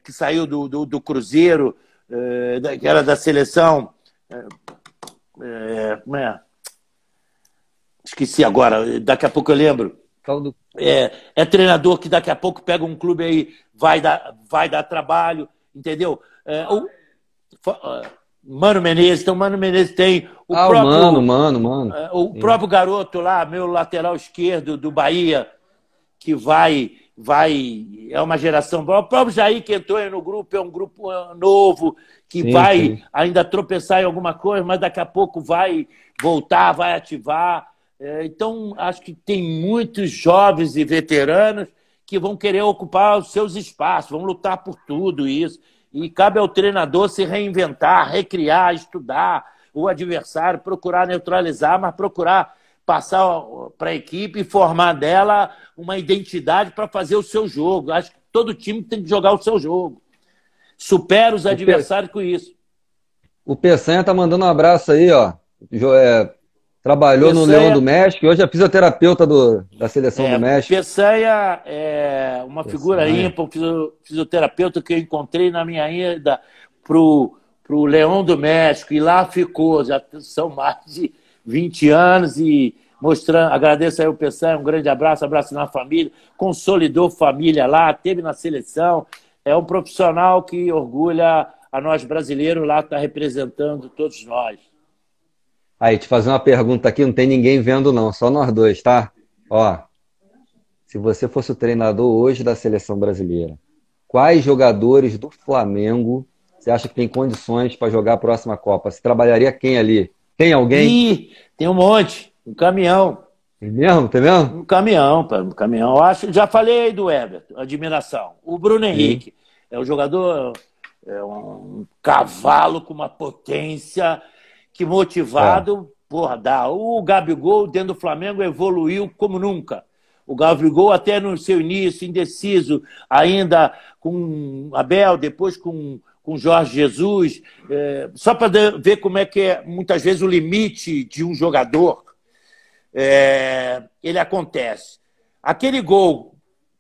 que saiu do Cruzeiro, que era da seleção. Esqueci agora, daqui a pouco eu lembro. Treinador que daqui a pouco pega um clube aí, vai dar trabalho, entendeu? Mano Menezes, então Mano Menezes tem o próprio Mano. O próprio garoto lá, meu lateral esquerdo do Bahia, que é uma geração boa. O próprio Jair que entrou aí no grupo, é um grupo novo, que vai ainda tropeçar em alguma coisa, mas daqui a pouco vai voltar, vai ativar. Então, acho que tem muitos jovens e veteranos que vão querer ocupar os seus espaços, vão lutar por tudo isso. E cabe ao treinador se reinventar, recriar, estudar o adversário, procurar neutralizar, mas procurar passar para a equipe e formar dela uma identidade para fazer o seu jogo. Acho que todo time tem que jogar o seu jogo. Supera os adversários com isso. O Peçanha tá mandando um abraço aí, ó. Trabalhou no Leão do México e hoje é fisioterapeuta da seleção do México. Peçanha é uma figura ímpar, fisioterapeuta que eu encontrei na minha ida pro Leão do México, e lá ficou, já são mais de 20 anos, e mostrando, agradeço aí o Peçanha, um grande abraço, abraço na família, consolidou família lá, teve na seleção, é um profissional que orgulha a nós brasileiros lá, está representando todos nós. Aí, te fazer uma pergunta aqui, não tem ninguém vendo não, só nós dois, tá? Ó, se você fosse o treinador hoje da seleção brasileira, quais jogadores do Flamengo você acha que tem condições para jogar a próxima Copa? Você trabalharia quem ali? Tem alguém? Ih, tem um monte, um caminhão. Tem mesmo? Tem mesmo? Um caminhão, pá, um caminhão. Eu acho, já falei aí do Everton, admiração. O Bruno Henrique é um jogador, é um cavalo com uma potência que motivado, porra, dá. O Gabigol dentro do Flamengo evoluiu como nunca. O Gabigol até no seu início, indeciso, ainda com Abel, depois com Jorge Jesus, só para ver como é que é, muitas vezes, o limite de um jogador, ele acontece. Aquele gol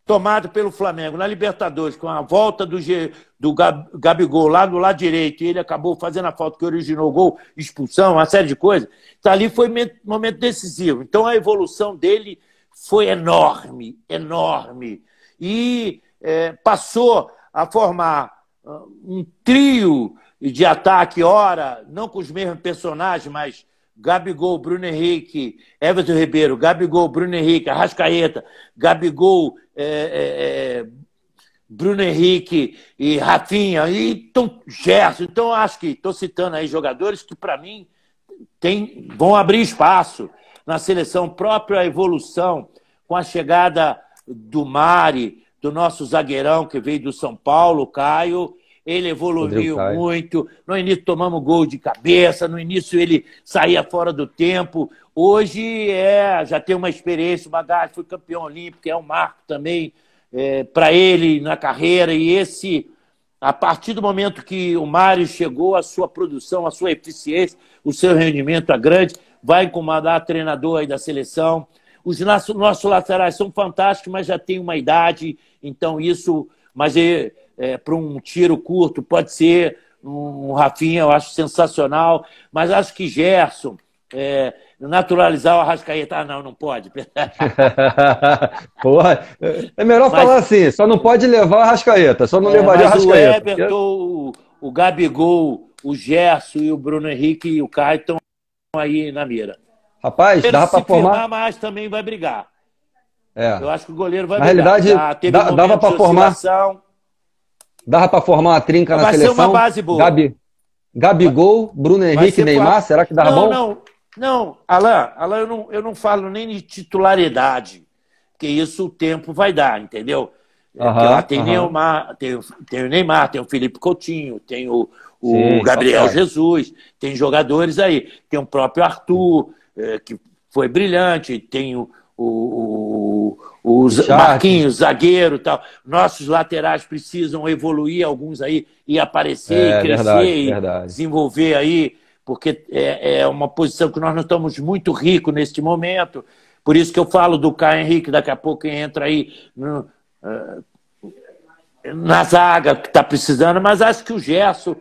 tomado pelo Flamengo na Libertadores, com a volta do Gabigol lá do lado direito, e ele acabou fazendo a falta que originou o gol, expulsão, uma série de coisas, tá, ali foi um momento decisivo. Então a evolução dele foi enorme, enorme. E passou a formar um trio de ataque, ora, não com os mesmos personagens, mas Gabigol, Bruno Henrique, Everton Ribeiro, Gabigol, Bruno Henrique, Arrascaeta, Gabigol, Bruno Henrique e Rafinha, e Gerson. Então, acho que estou citando aí jogadores que, para mim, vão abrir espaço na seleção, própria evolução, com a chegada do Mari, do nosso zagueirão que veio do São Paulo, Caio. Ele evoluiu muito. No início tomamos gol de cabeça, no início ele saía fora do tempo. Hoje já tem uma experiência, bagagem, foi campeão olímpico, é um marco também para ele na carreira. E a partir do momento que o Mário chegou, a sua produção, a sua eficiência, o seu rendimento é grande, vai incomodar treinador aí da seleção. Os nossos laterais são fantásticos, mas já tem uma idade, então isso... Mas para um tiro curto pode ser um Rafinha, eu acho sensacional, mas acho que Gerson, naturalizar o Arrascaeta, não pode. Porra, é melhor falar assim, só não pode levar o Arrascaeta, só não levaria o Arrascaeta. O Everton, o Gabigol, o Gerson e o Bruno Henrique e o Caio estão aí na mira. Rapaz, dava para formar... mas também vai brigar. Eu acho que o goleiro vai na brigar. realidade, dava para formar... Dava para formar uma trinca na seleção? Vai ser uma base boa. Gabigol, Bruno Henrique e Neymar, será que dá bom? Não, Alain, eu não falo nem de titularidade, porque isso o tempo vai dar, entendeu? Porque lá tem Neymar, tem o Neymar, tem o Felipe Coutinho, tem o Gabriel Jesus, tem jogadores aí. Tem o próprio Arthur, que foi brilhante, tem o Marquinhos, zagueiro e tal. Nossos laterais precisam evoluir, alguns aí, e aparecer, crescer verdade. Desenvolver aí, porque é uma posição que nós não estamos muito ricos neste momento. Por isso que eu falo do Caio Henrique, daqui a pouco entra aí na zaga, que está precisando, mas acho que o Gerson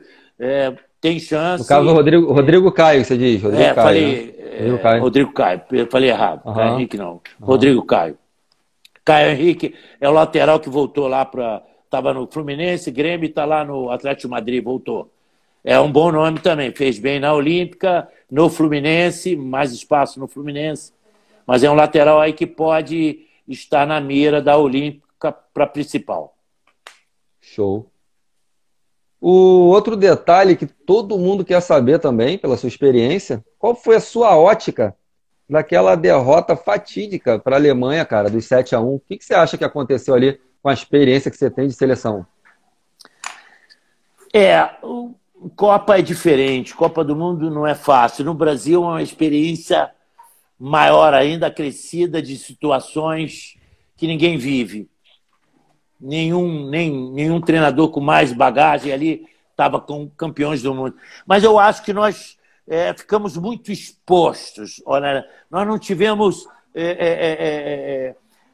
tem chance. No caso, o Rodrigo Caio, você diz? Rodrigo Caio, falei, né? Rodrigo Caio, falei errado. Caio Henrique não. Rodrigo Caio. Caio Henrique é o lateral que voltou lá para... Estava no Fluminense, Grêmio, está lá no Atlético de Madrid, voltou. É um bom nome também, fez bem na Olímpica, no Fluminense, mais espaço no Fluminense, mas é um lateral aí que pode estar na mira da Olímpica para principal. Show. O outro detalhe que todo mundo quer saber também, pela sua experiência, qual foi a sua ótica daquela derrota fatídica para a Alemanha, cara, dos 7-1? O que você acha que aconteceu ali com a experiência que você tem de seleção? Copa é diferente, Copa do Mundo não é fácil. No Brasil é uma experiência maior ainda, acrescida de situações que ninguém vive. Nenhum treinador com mais bagagem ali estava com campeões do mundo. Mas eu acho que nós ficamos muito expostos. Olha, nós não tivemos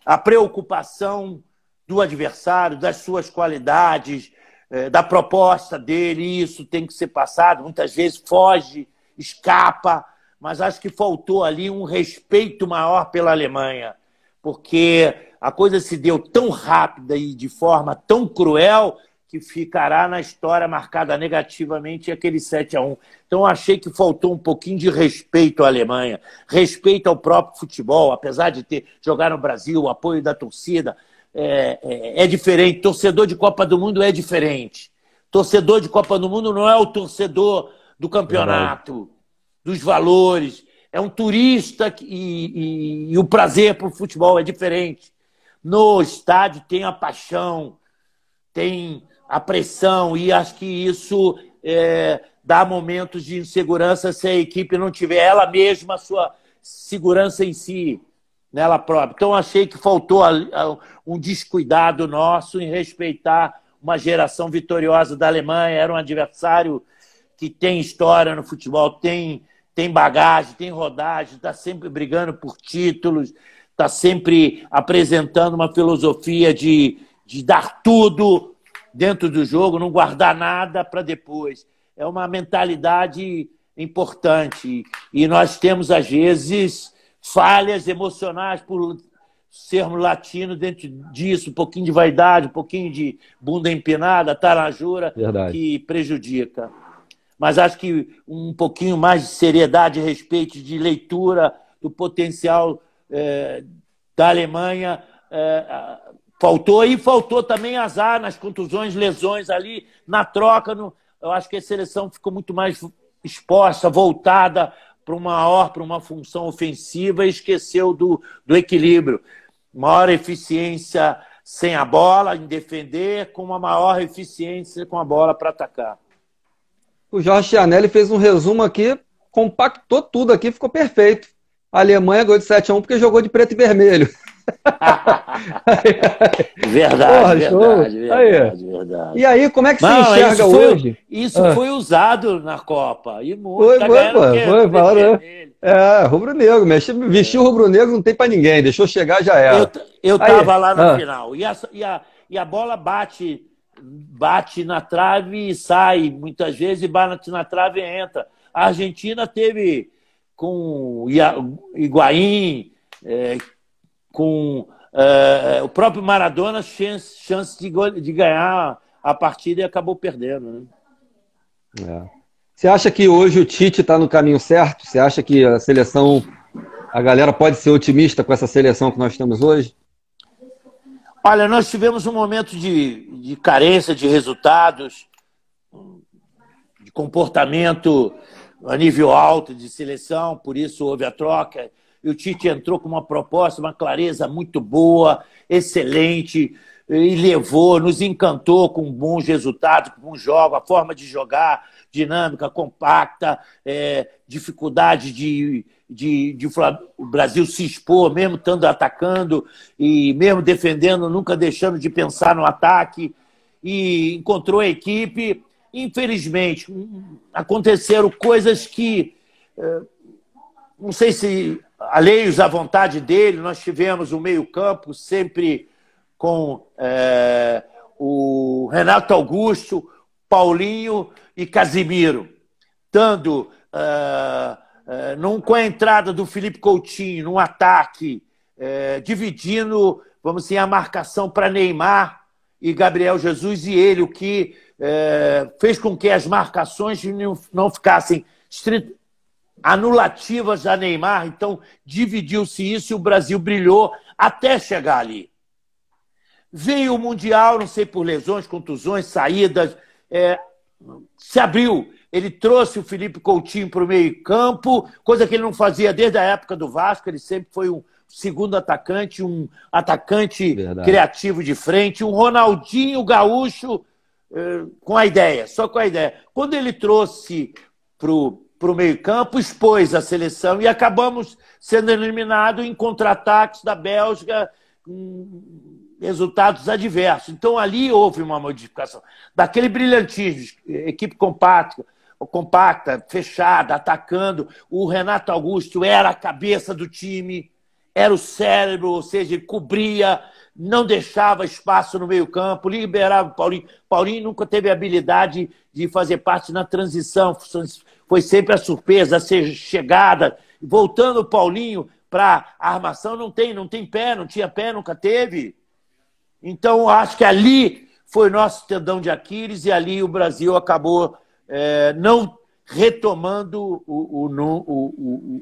a preocupação do adversário, das suas qualidades, da proposta dele. Isso tem que ser passado. Muitas vezes foge, escapa, mas acho que faltou ali um respeito maior pela Alemanha, porque a coisa se deu tão rápida e de forma tão cruel que ficará na história marcada negativamente aquele 7-1. Então, achei que faltou um pouquinho de respeito à Alemanha, respeito ao próprio futebol, apesar de ter jogar no Brasil, o apoio da torcida, é diferente. Torcedor de Copa do Mundo é diferente. Torcedor de Copa do Mundo não é o torcedor do campeonato, dos valores. É um turista e o prazer para o futebol é diferente. No estádio tem a paixão, tem a pressão, e acho que isso dá momentos de insegurança se a equipe não tiver ela mesma a sua segurança em si, nela própria. Então, achei que faltou um descuidado nosso em respeitar uma geração vitoriosa da Alemanha. Era um adversário que tem história no futebol, tem bagagem, tem rodagem, está sempre brigando por títulos, está sempre apresentando uma filosofia de dar tudo dentro do jogo, não guardar nada para depois. É uma mentalidade importante. E nós temos, às vezes, falhas emocionais por sermos latinos dentro disso, um pouquinho de vaidade, um pouquinho de bunda empinada, tarajura, que prejudica. Mas acho que um pouquinho mais de seriedade a respeito de leitura do potencial da Alemanha faltou. E faltou também azar nas contusões, lesões ali, na troca. Eu acho que a seleção ficou muito mais exposta, voltada para uma função ofensiva e esqueceu do equilíbrio. Maior eficiência sem a bola, em defender, com uma maior eficiência com a bola para atacar. O Jorge Chianelli fez um resumo aqui, compactou tudo aqui, ficou perfeito. A Alemanha ganhou de 7-1 porque jogou de preto e vermelho. Verdade, porra, verdade. E aí, como é que você enxerga hoje? Isso foi usado na Copa. E foi, rubro-negro. Vestiu o rubro-negro não tem pra ninguém. Deixou chegar, já era. Eu tava lá na final. E a bola bate na trave e sai. Muitas vezes bate na trave e entra. A Argentina teve com Higuaín, com o próprio Maradona, chance de ganhar a partida e acabou perdendo. Né? Você acha que hoje o Tite está no caminho certo? Você acha que a seleção, a galera pode ser otimista com essa seleção que nós temos hoje? Olha, nós tivemos um momento de carência de resultados, de comportamento a nível alto de seleção, por isso houve a troca. E o Tite entrou com uma proposta, uma clareza muito boa, excelente, e levou, nos encantou com bons resultados, com bons jogos, a forma de jogar, dinâmica, compacta, dificuldade de o Brasil se expor, mesmo estando atacando e mesmo defendendo, nunca deixando de pensar no ataque, e encontrou a equipe. Infelizmente, aconteceram coisas que, não sei se alheios à vontade dele. Nós tivemos o meio-campo sempre com o Renato Augusto, Paulinho e Casimiro, dando com a entrada do Felipe Coutinho num ataque, dividindo, vamos dizer, a marcação para Neymar e Gabriel Jesus, e ele, o que fez com que as marcações não ficassem anulativas a Neymar. Então, dividiu-se isso e o Brasil brilhou até chegar ali. Veio o Mundial, não sei, por lesões, contusões, saídas, se abriu. Ele trouxe o Felipe Coutinho para o meio-campo, coisa que ele não fazia desde a época do Vasco. Ele sempre foi um segundo atacante, um atacante criativo de frente, um Ronaldinho Gaúcho com a ideia, só com a ideia. Quando ele trouxe para o meio-campo, expôs a seleção e acabamos sendo eliminados em contra-ataques da Bélgica, resultados adversos. Então, ali houve uma modificação. Daquele brilhantismo, equipe compacta, fechada, atacando. O Renato Augusto era a cabeça do time, era o cérebro, ou seja, ele cobria, não deixava espaço no meio-campo, liberava o Paulinho. Paulinho nunca teve a habilidade de fazer parte na transição, foi sempre a surpresa, a chegada. Voltando o Paulinho para a armação, não tem pé, não tinha pé, nunca teve. Então, acho que ali foi nosso tendão de Aquiles e ali o Brasil acabou não retomando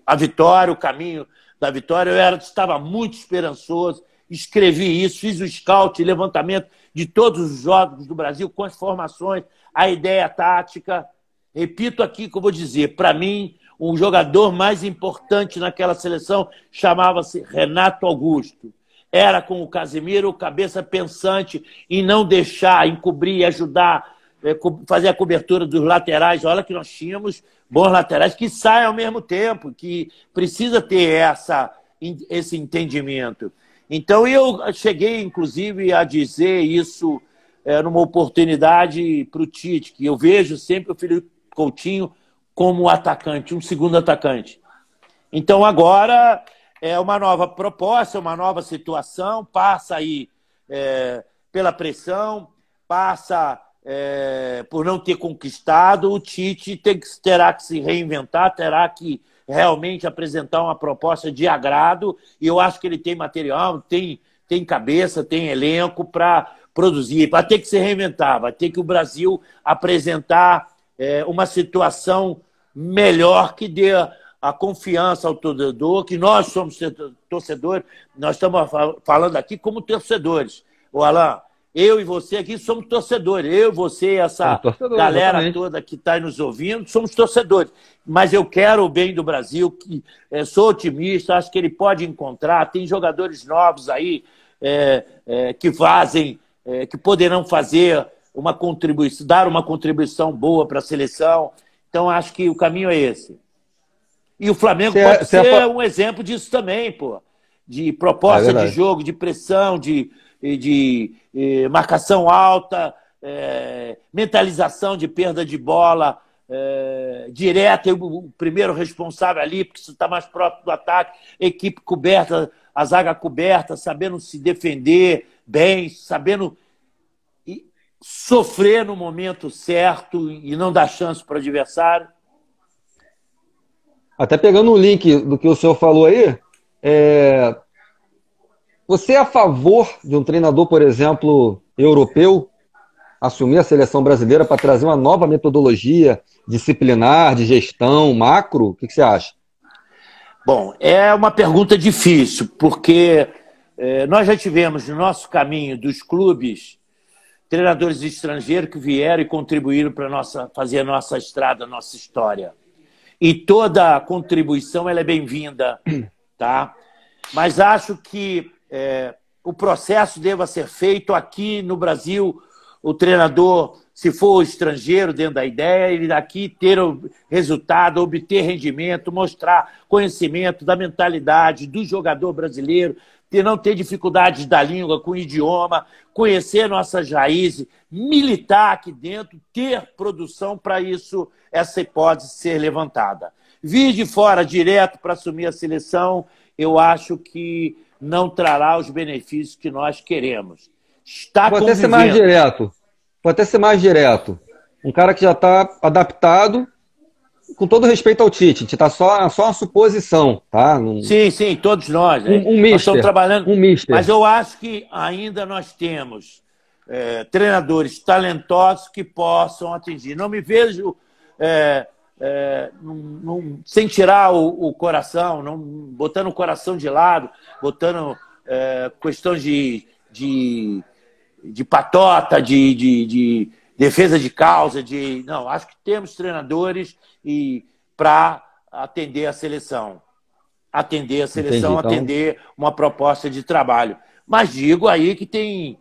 a vitória, o caminho da vitória. Eu estava muito esperançoso, escrevi isso, fiz o scout, levantamento de todos os jogos do Brasil, com as formações, a ideia tática. Repito aqui que eu vou dizer, para mim, o jogador mais importante naquela seleção chamava-se Renato Augusto. Era com o Casemiro, cabeça pensante em não deixar, encobrir, ajudar, fazer a cobertura dos laterais. Olha que nós tínhamos bons laterais que saem ao mesmo tempo, que precisa ter esse entendimento. Então, eu cheguei, inclusive, a dizer isso numa oportunidade para o Tite, que eu vejo sempre o Felipe Coutinho como atacante, um segundo atacante. Então, agora é uma nova proposta, uma nova situação, passa aí pela pressão, passa por não ter conquistado. O Tite terá que se reinventar, terá que realmente apresentar uma proposta de agrado, e eu acho que ele tem material, tem cabeça, tem elenco para produzir. Vai ter que se reinventar, vai ter que o Brasil apresentar uma situação melhor que dê a confiança ao torcedor, que nós somos torcedores, nós estamos falando aqui como torcedores. O Alan, eu e você aqui somos torcedores. Eu, você, essa galera exatamente toda que está nos ouvindo, somos torcedores. Mas eu quero o bem do Brasil, sou otimista, acho que ele pode encontrar. Tem jogadores novos aí que fazem, que poderão fazer uma contribuição, dar uma contribuição boa para a seleção. Então, acho que o caminho é esse. E o Flamengo pode ser um exemplo disso também, pô. De proposta de jogo, de pressão, de marcação alta, mentalização de perda de bola direta, o primeiro responsável ali, porque você está mais próximo do ataque, equipe coberta, a zaga coberta, sabendo se defender bem, sabendo sofrer no momento certo e não dar chance para o adversário. Até pegando o link do que o senhor falou aí, você é a favor de um treinador, por exemplo, europeu, assumir a seleção brasileira para trazer uma nova metodologia disciplinar, de gestão, macro? O que você acha? Bom, é uma pergunta difícil, porque nós já tivemos no nosso caminho dos clubes treinadores estrangeiros que vieram e contribuíram para fazer a nossa estrada, a nossa história. E toda a contribuição ela é bem-vinda, tá? Mas acho que o processo deva ser feito aqui no Brasil. O treinador, se for estrangeiro dentro da ideia, ele daqui ter o resultado, obter rendimento, mostrar conhecimento da mentalidade do jogador brasileiro, não ter dificuldades da língua, com o idioma, conhecer nossas raízes, militar aqui dentro, ter produção para isso, essa hipótese ser levantada. Vir de fora direto para assumir a seleção, eu acho que não trará os benefícios que nós queremos. Vou até ser mais direto. Um cara que já está adaptado, com todo respeito ao Tite, está só uma suposição, tá? Sim, todos nós. Né? Nós estamos trabalhando. Mister. Mas eu acho que ainda nós temos treinadores talentosos que possam atingir. Não me vejo sem tirar o coração, não, botando o coração de lado, botando questões de patota, de defesa de causa, não, acho que temos treinadores para atender a seleção. Entendi, então. Atender uma proposta de trabalho. Mas digo aí que tem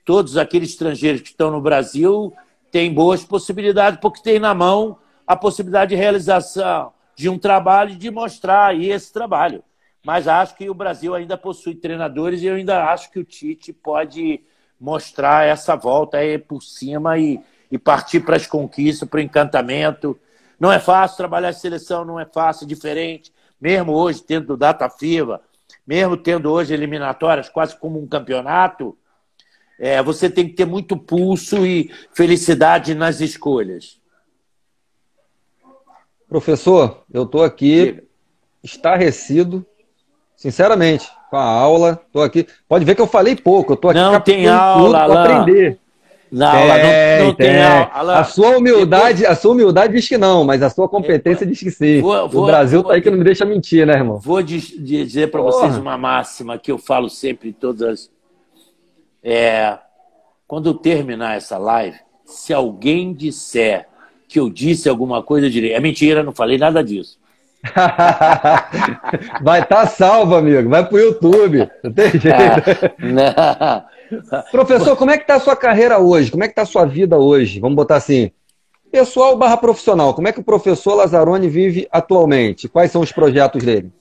todos aqueles estrangeiros que estão no Brasil têm boas possibilidades, porque tem na mão a possibilidade de realização de um trabalho e de mostrar aí esse trabalho. Mas acho que o Brasil ainda possui treinadores e eu ainda acho que o Tite pode mostrar essa volta aí por cima e partir para as conquistas, para o encantamento. Não é fácil trabalhar a seleção, não é fácil, diferente. Mesmo hoje, tendo data FIFA, mesmo tendo hoje eliminatórias quase como um campeonato, você tem que ter muito pulso e felicidade nas escolhas. Professor, eu estou aqui estarrecido, sinceramente, com a aula. Estou aqui. Pode ver que eu falei pouco, eu estou aqui Não tem captando tudo aula, para Alain. aprender. Não, não tem aula. Alain, A sua humildade diz que não, mas a sua competência diz que sim. O Brasil tá aí que não me deixa mentir, né, irmão? Vou dizer para vocês uma máxima que eu falo sempre em todas. Quando eu terminar essa live, se alguém disser que eu disse alguma coisa, eu direi: é mentira, não falei nada disso. Vai estar salvo, amigo. Vai pro YouTube. Não tem jeito. Não. Professor, como é que tá a sua carreira hoje? Como é que tá a sua vida hoje? Vamos botar assim, pessoal / profissional. Como é que o professor Lazzaroni vive atualmente? Quais são os projetos dele?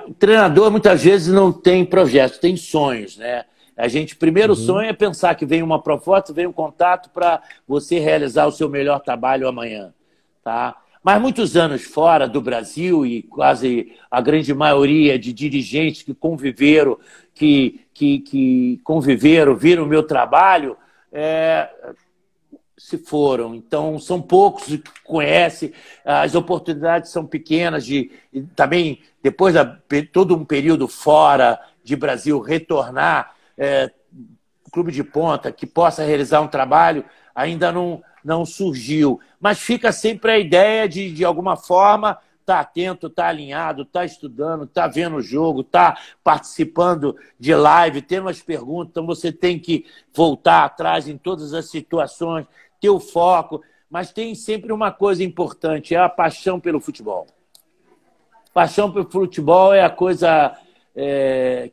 O treinador muitas vezes não tem projetos, tem sonhos, né? A gente, primeiro sonho é pensar que vem uma proposta, vem um contato para você realizar o seu melhor trabalho amanhã, tá? Mas muitos anos fora do Brasil e quase a grande maioria de dirigentes que conviveram, viram o meu trabalho, se foram. Então, são poucos que conhecem, as oportunidades são pequenas, também, depois de todo um período fora de Brasil, retornar, clube de ponta, que possa realizar um trabalho, ainda não surgiu. Mas fica sempre a ideia de alguma forma, estar atento, estar alinhado, estar estudando, estar vendo o jogo, estar participando de live, tendo as perguntas. Então, você tem que voltar atrás em todas as situações, ter o foco. Mas tem sempre uma coisa importante, é a paixão pelo futebol. Paixão pelo futebol é a coisa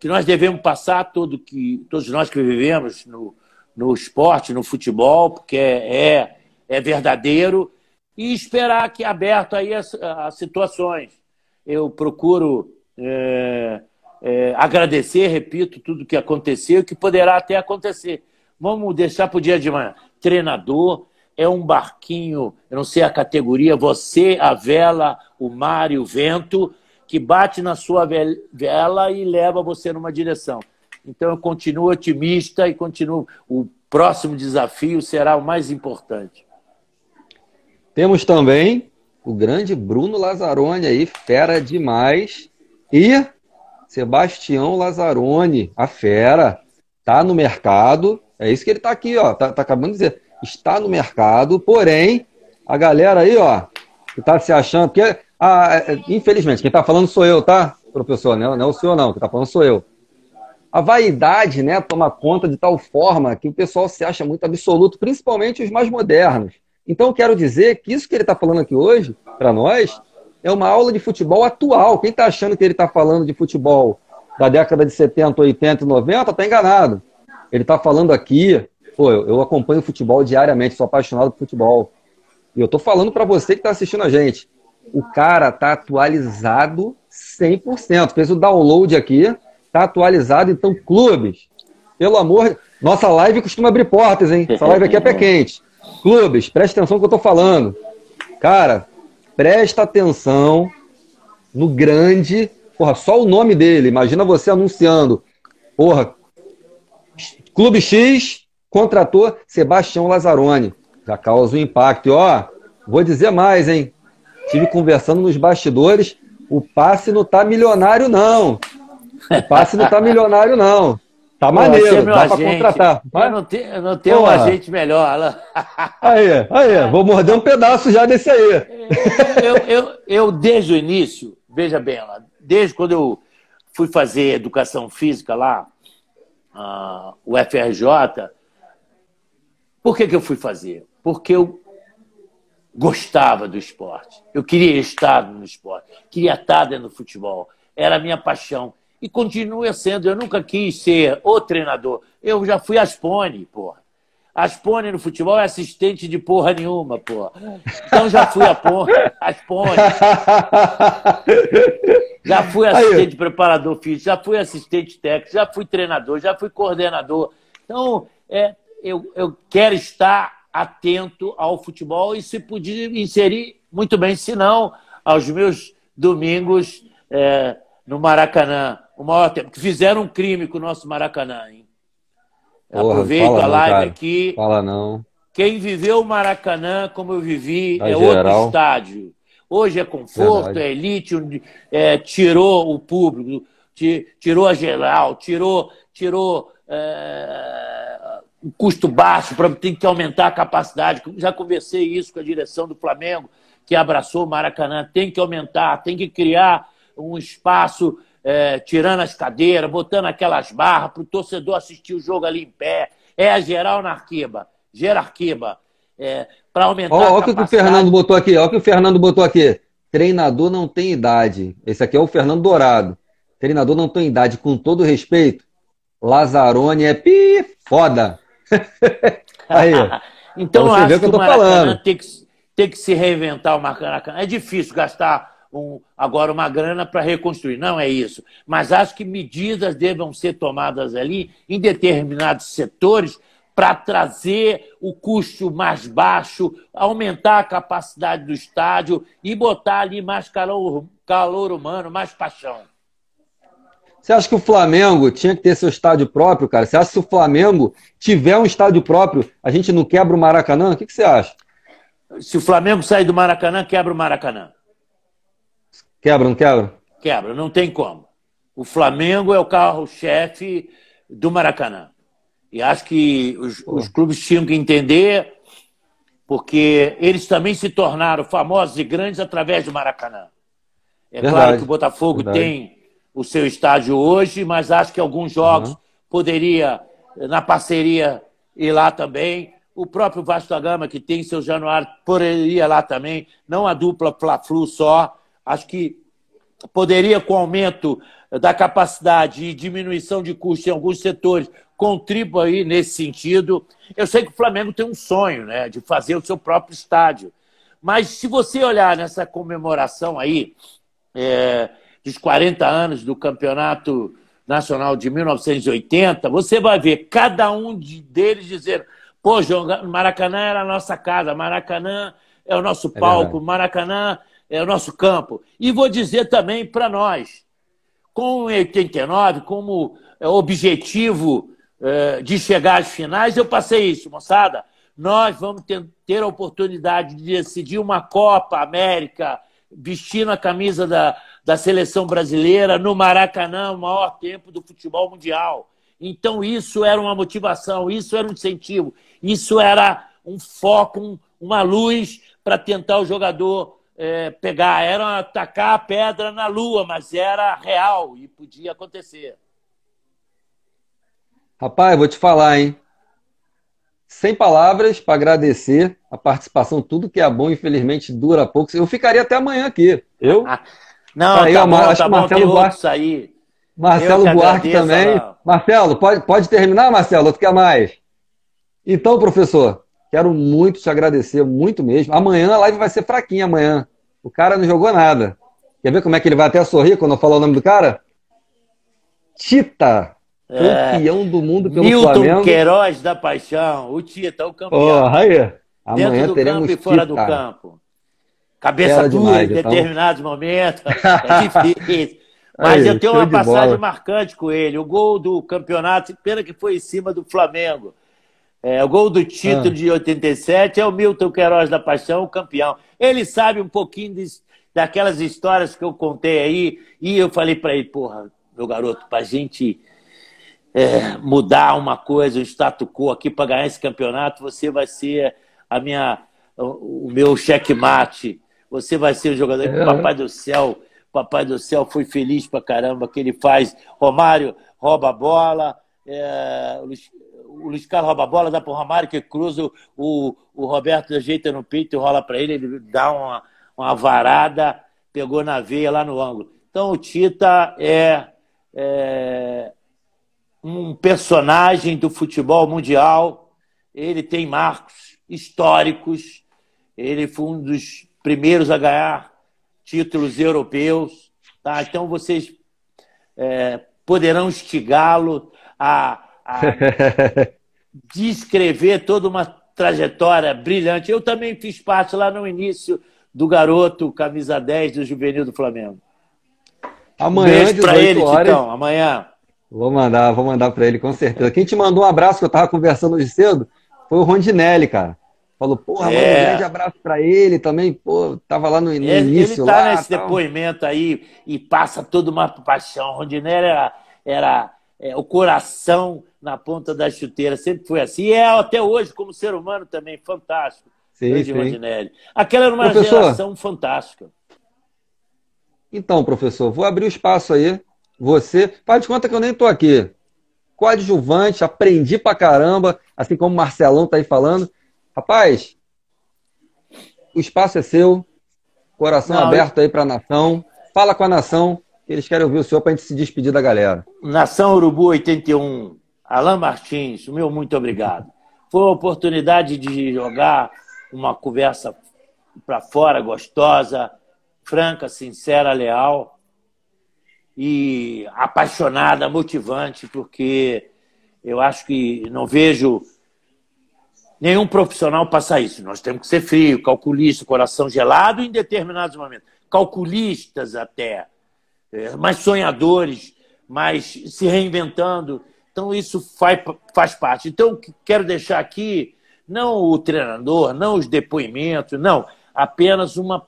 que nós devemos passar, todos nós que vivemos no esporte, no futebol, porque é verdadeiro, e esperar que aberto aí as situações. Eu procuro agradecer, repito, tudo que aconteceu e que poderá até acontecer. Vamos deixar para o dia de manhã. Treinador é um barquinho, eu não sei a categoria, você, a vela, o mar e o vento, que bate na sua vela e leva você numa direção. Então, eu continuo otimista e continuo. O próximo desafio será o mais importante. Temos também o grande Bruno Lazzaroni aí, fera demais. E Sebastião Lazzaroni, a fera, tá no mercado. É isso que ele tá aqui, ó. Tá acabando de dizer. Está no mercado, porém, a galera aí, ó, que tá se achando. Porque, infelizmente, quem tá falando sou eu, tá, professor? Não é o senhor, não. Quem tá falando sou eu. A vaidade, né, toma conta de tal forma que o pessoal se acha muito absoluto, principalmente os mais modernos. Então, quero dizer que isso que ele está falando aqui hoje, para nós, é uma aula de futebol atual. Quem está achando que ele está falando de futebol da década de 70, 80 e 90, está enganado. Ele está falando aqui, eu acompanho futebol diariamente, sou apaixonado por futebol. E eu estou falando para você que está assistindo a gente. O cara está atualizado 100%. Fez o download aqui, está atualizado. Então, clubes, pelo amor... Nossa live costuma abrir portas, hein? Essa live aqui é pé quente. Clubes, presta atenção no que eu tô falando. Cara, presta atenção no grande... Porra, só o nome dele. Imagina você anunciando. Porra, Clube X contratou Sebastião Lazzaroni. Já causa um impacto. E, ó, vou dizer mais, hein? Estive conversando nos bastidores. O passe não tá milionário, não. O passe não tá milionário, não. Tá maneiro, dá pra contratar. Eu não tenho um agente melhor. Aí, vou morder um pedaço já desse aí. Eu desde o início, veja bem, desde quando eu fui fazer educação física lá, o FRJ, por que eu fui fazer? Porque eu gostava do esporte. Eu queria estar no esporte, queria estar dentro do futebol. Era a minha paixão. E continua sendo. Eu nunca quis ser o treinador. Eu já fui Aspone, porra. Aspone no futebol é assistente de porra nenhuma, porra. Então já fui Aspone. Já fui assistente preparador físico, já fui assistente técnico, já fui treinador, já fui coordenador. Então, eu quero estar atento ao futebol e se podia inserir muito bem, se não, aos meus domingos no Maracanã, o maior tempo. Que fizeram um crime com o nosso Maracanã, hein? Porra, Aproveito fala a não, live cara. aqui. Fala não. Quem viveu o Maracanã, como eu vivi, Na é outro geral, estádio. Hoje é conforto, verdade. é elite, tirou o público, tirou a geral, tirou o custo baixo, tem que aumentar a capacidade. Já conversei isso com a direção do Flamengo, que abraçou o Maracanã. Tem que aumentar, tem que criar um espaço, tirando as cadeiras, botando aquelas barras para o torcedor assistir o jogo ali em pé. É a geral na arquiba, gerarquiba, para aumentar a Olha o que o Fernando capacidade. botou aqui. Olha o que o Fernando botou aqui. Treinador não tem idade. Esse aqui é o Fernando Dourado. Treinador não tem idade. Com todo respeito, Lazzaroni é foda. Aí, pra Então, eu você ver acho o que que eu o tô Maracanã falando. tem que se reinventar o Maracanã. É difícil gastar agora uma grana para reconstruir, não é isso. Mas acho que medidas devam ser tomadas ali em determinados setores para trazer o custo mais baixo, aumentar a capacidade do estádio e botar ali mais calor humano, mais paixão. Você acha que o Flamengo tinha que ter seu estádio próprio, cara? Você acha que se o Flamengo tiver um estádio próprio, a gente não quebra o Maracanã? O que você acha? Se o Flamengo sair do Maracanã, quebra o Maracanã. Quebra, não quebra? Quebra, não tem como. O Flamengo é o carro-chefe do Maracanã. E acho que os Pô, clubes tinham que entender, porque eles também se tornaram famosos e grandes através do Maracanã. É claro que o verdade, Botafogo verdade. tem o seu estádio hoje, mas acho que alguns jogos Aham. poderia, na parceria, ir lá também. O próprio Vasco da Gama, que tem seu Januário, poderia ir lá também. Não a dupla Fla-Flu só. Acho que poderia, com aumento da capacidade e diminuição de custos em alguns setores, contribuir nesse sentido. Eu sei que o Flamengo tem um sonho, né, de fazer o seu próprio estádio. Mas se você olhar nessa comemoração aí, dos 40 anos do Campeonato Nacional de 1980, você vai ver cada um deles dizer: pô, Maracanã era a nossa casa, Maracanã é o nosso É palco, verdade. Maracanã é o nosso campo. E vou dizer também para nós, com 89 como objetivo de chegar às finais, eu passei isso, moçada. Nós vamos ter a oportunidade de decidir uma Copa América vestindo a camisa da seleção brasileira no Maracanã, o maior tempo do futebol mundial. Então, isso era uma motivação, isso era um incentivo, isso era um foco, uma luz para tentar o jogador pegar. Era atacar a pedra na lua, mas era real e podia acontecer. Rapaz, vou te falar, hein? Sem palavras para agradecer a participação. Tudo que é bom, infelizmente, dura pouco. Eu ficaria até amanhã aqui. Eu? Não, Tá aí, ó, acho tá que bom, tem Marcelo outros Buarque, aí. Eu que Marcelo Buarque agradeço, também. Alain. Marcelo, pode terminar, Marcelo? Tu quer mais? Então, professor, quero muito te agradecer, muito mesmo. Amanhã a live vai ser fraquinha amanhã. O cara não jogou nada. Quer ver como é que ele vai até sorrir quando eu falar o nome do cara? Tita, campeão do mundo pelo Milton Flamengo. Queiroz da Paixão, o Tita, o Oh, campeão. aí. Dentro Amanhã do campo teremos e fora do Tita. campo. Cabeça Fera dura em demais, então. determinados momentos, é difícil. Mas eu Aí, tenho show uma de passagem bola. marcante com ele. O gol do campeonato, pena que foi em cima do Flamengo. O gol do título Ah, de 87 é o Milton Queiroz da Paixão, o campeão. Ele sabe um pouquinho daquelas histórias que eu contei aí, e eu falei para ele: porra, meu garoto, para a gente mudar uma coisa, o status quo aqui para ganhar esse campeonato, você vai ser o meu checkmate. Você vai ser o jogador. é. Papai do céu foi feliz pra caramba que ele faz. Romário rouba a bola, o Luiz Carlos rouba a bola, dá pro Romário que cruza, o Roberto ajeita no peito e rola para ele, ele dá uma varada, pegou na veia lá no ângulo. Então o Tita é um personagem do futebol mundial. Ele tem marcos históricos. Ele foi um dos primeiros a ganhar títulos europeus. Tá? Então vocês poderão instigá-lo a descrever toda uma trajetória brilhante. Eu também fiz parte lá no início do garoto camisa 10 do Juvenil do Flamengo. Um Amanhã, beijo para 18 ele, horas. Titão. Amanhã. Vou mandar para ele com certeza. Quem te mandou um abraço, que eu tava conversando hoje cedo, foi o Rondinelli, cara. Falou, porra, manda um grande É. abraço para ele também. Pô, tava lá no Ele início está lá, nesse tal. depoimento aí e passa toda uma paixão. Rondinelli era o coração na ponta da chuteira, sempre foi assim. E é até hoje, como ser humano também, fantástico. Sim, Grande sim. Rondinelli. Aquela era uma Professor, geração fantástica. então, professor, vou abrir o espaço aí. Você, faz de conta que eu nem tô aqui. Coadjuvante, aprendi pra caramba, assim como o Marcelão tá aí falando. Rapaz, o espaço é seu, coração Não, aberto aí pra nação. Fala com a nação, que eles querem ouvir o senhor pra gente se despedir da galera. Nação Urubu 81, Alain Martins, meu muito obrigado. Foi uma oportunidade de jogar uma conversa para fora, gostosa, franca, sincera, leal e apaixonada, motivante, porque eu acho que não vejo nenhum profissional passar isso. Nós temos que ser frio, calculista, coração gelado em determinados momentos. Calculistas até, mais sonhadores, mais se reinventando. Então, isso faz parte. Então, quero deixar aqui, não o treinador, não os depoimentos, não, apenas um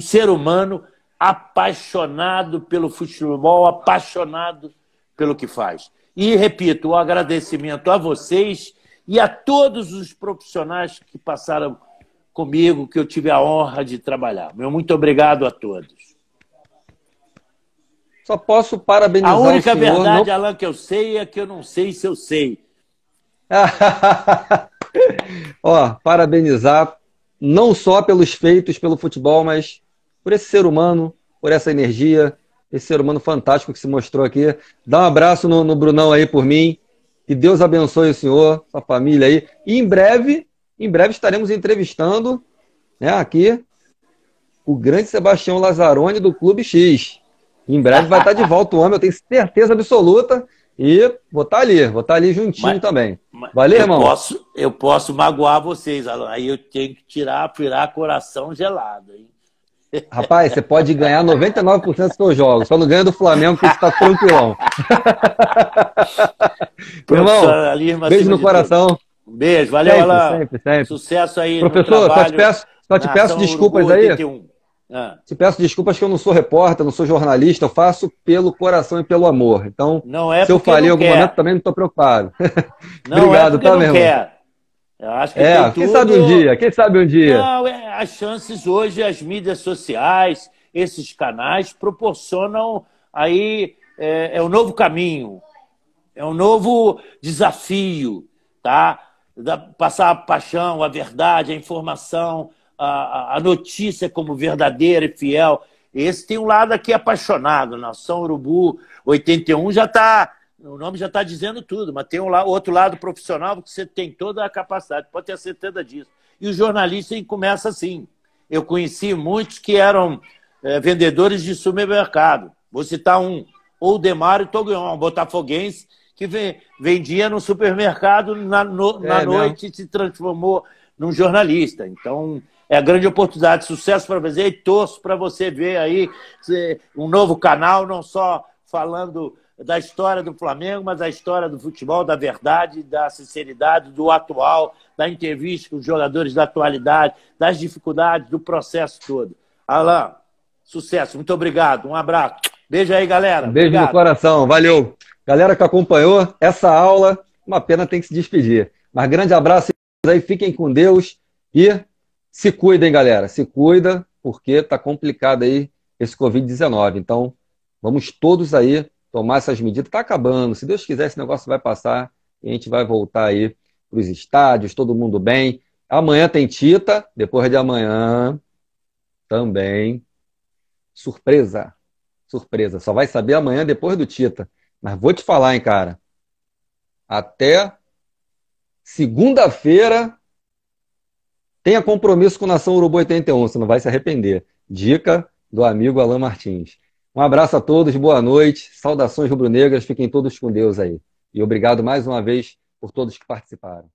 ser humano apaixonado pelo futebol, apaixonado pelo que faz. E, repito, o agradecimento a vocês e a todos os profissionais que passaram comigo, que eu tive a honra de trabalhar. Meu muito obrigado a todos. Só posso A parabenizar o única senhor, não. verdade, Alan, que eu sei é que eu não sei se eu sei. Ó, parabenizar não só pelos feitos pelo futebol, mas por esse ser humano, por essa energia, esse ser humano fantástico que se mostrou aqui. Dá um abraço no Brunão aí por mim. Que Deus abençoe o senhor, sua família aí. E em breve estaremos entrevistando, né, aqui o grande Sebastião Lazzaroni do Clube X. Em breve vai estar de volta o homem, eu tenho certeza absoluta. E vou estar ali juntinho Mas, também. mas Valeu, irmão? eu posso magoar vocês, Alan. Aí eu tenho que virar coração gelado, hein? Rapaz, você pode ganhar 99% dos seus jogos. Só não ganha do Flamengo, que está tranquilão. Irmão, Profissionalismo beijo acima no de tudo. coração. Um beijo, valeu, Sempre, Alan. sempre, sempre. Sucesso aí no Professor, trabalho. só te peço Nação Urubu desculpas aí. 81. Ah, Te peço desculpas que eu não sou repórter, não sou jornalista, eu faço pelo coração e pelo amor. Então, não é se eu porque falhei em não algum momento, quer. também não estou preocupado. Não é Obrigado, porque tá, meu não irmão? quer. Eu acho que tem Quem sabe um tudo. dia, quem sabe um dia. Não, as chances hoje, as mídias sociais, esses canais proporcionam aí o novo caminho, é um novo desafio, tá? Passar a paixão, a verdade, a informação, a notícia como verdadeira e fiel. Esse tem um lado aqui apaixonado. Nação Urubu 81 já está. O nome já está dizendo tudo, mas tem outro lado profissional que você tem toda a capacidade, pode ter certeza disso. E o jornalista começa assim. Eu conheci muitos que eram vendedores de supermercado. Vou citar um, ou o Demário Toguion, um botafoguense, que vendia no supermercado na noite e se transformou num jornalista. Então, é a grande oportunidade. Sucesso para você e torço para você ver aí um novo canal, não só falando da história do Flamengo, mas a história do futebol, da verdade, da sinceridade, do atual, da entrevista com os jogadores da atualidade, das dificuldades, do processo todo. Alan, sucesso, muito obrigado, um abraço. Beijo aí, galera. Beijo Obrigado. no coração, valeu. Galera que acompanhou essa aula, uma pena tem que se despedir. Mas grande abraço aí, fiquem com Deus e se cuidem, galera. Se cuida, porque tá complicado aí esse Covid-19. Então, vamos todos aí tomar essas medidas. Tá acabando. Se Deus quiser, esse negócio vai passar e a gente vai voltar aí para os estádios, todo mundo bem. Amanhã tem Tita, depois de amanhã também. Surpresa. Surpresa. Só vai saber amanhã depois do Tita. Mas vou te falar, hein, cara. Até segunda-feira tenha compromisso com Nação Urubu 81. Você não vai se arrepender. Dica do amigo Alan Martins. Um abraço a todos, boa noite. Saudações rubro-negras. Fiquem todos com Deus aí. E obrigado mais uma vez por todos que participaram.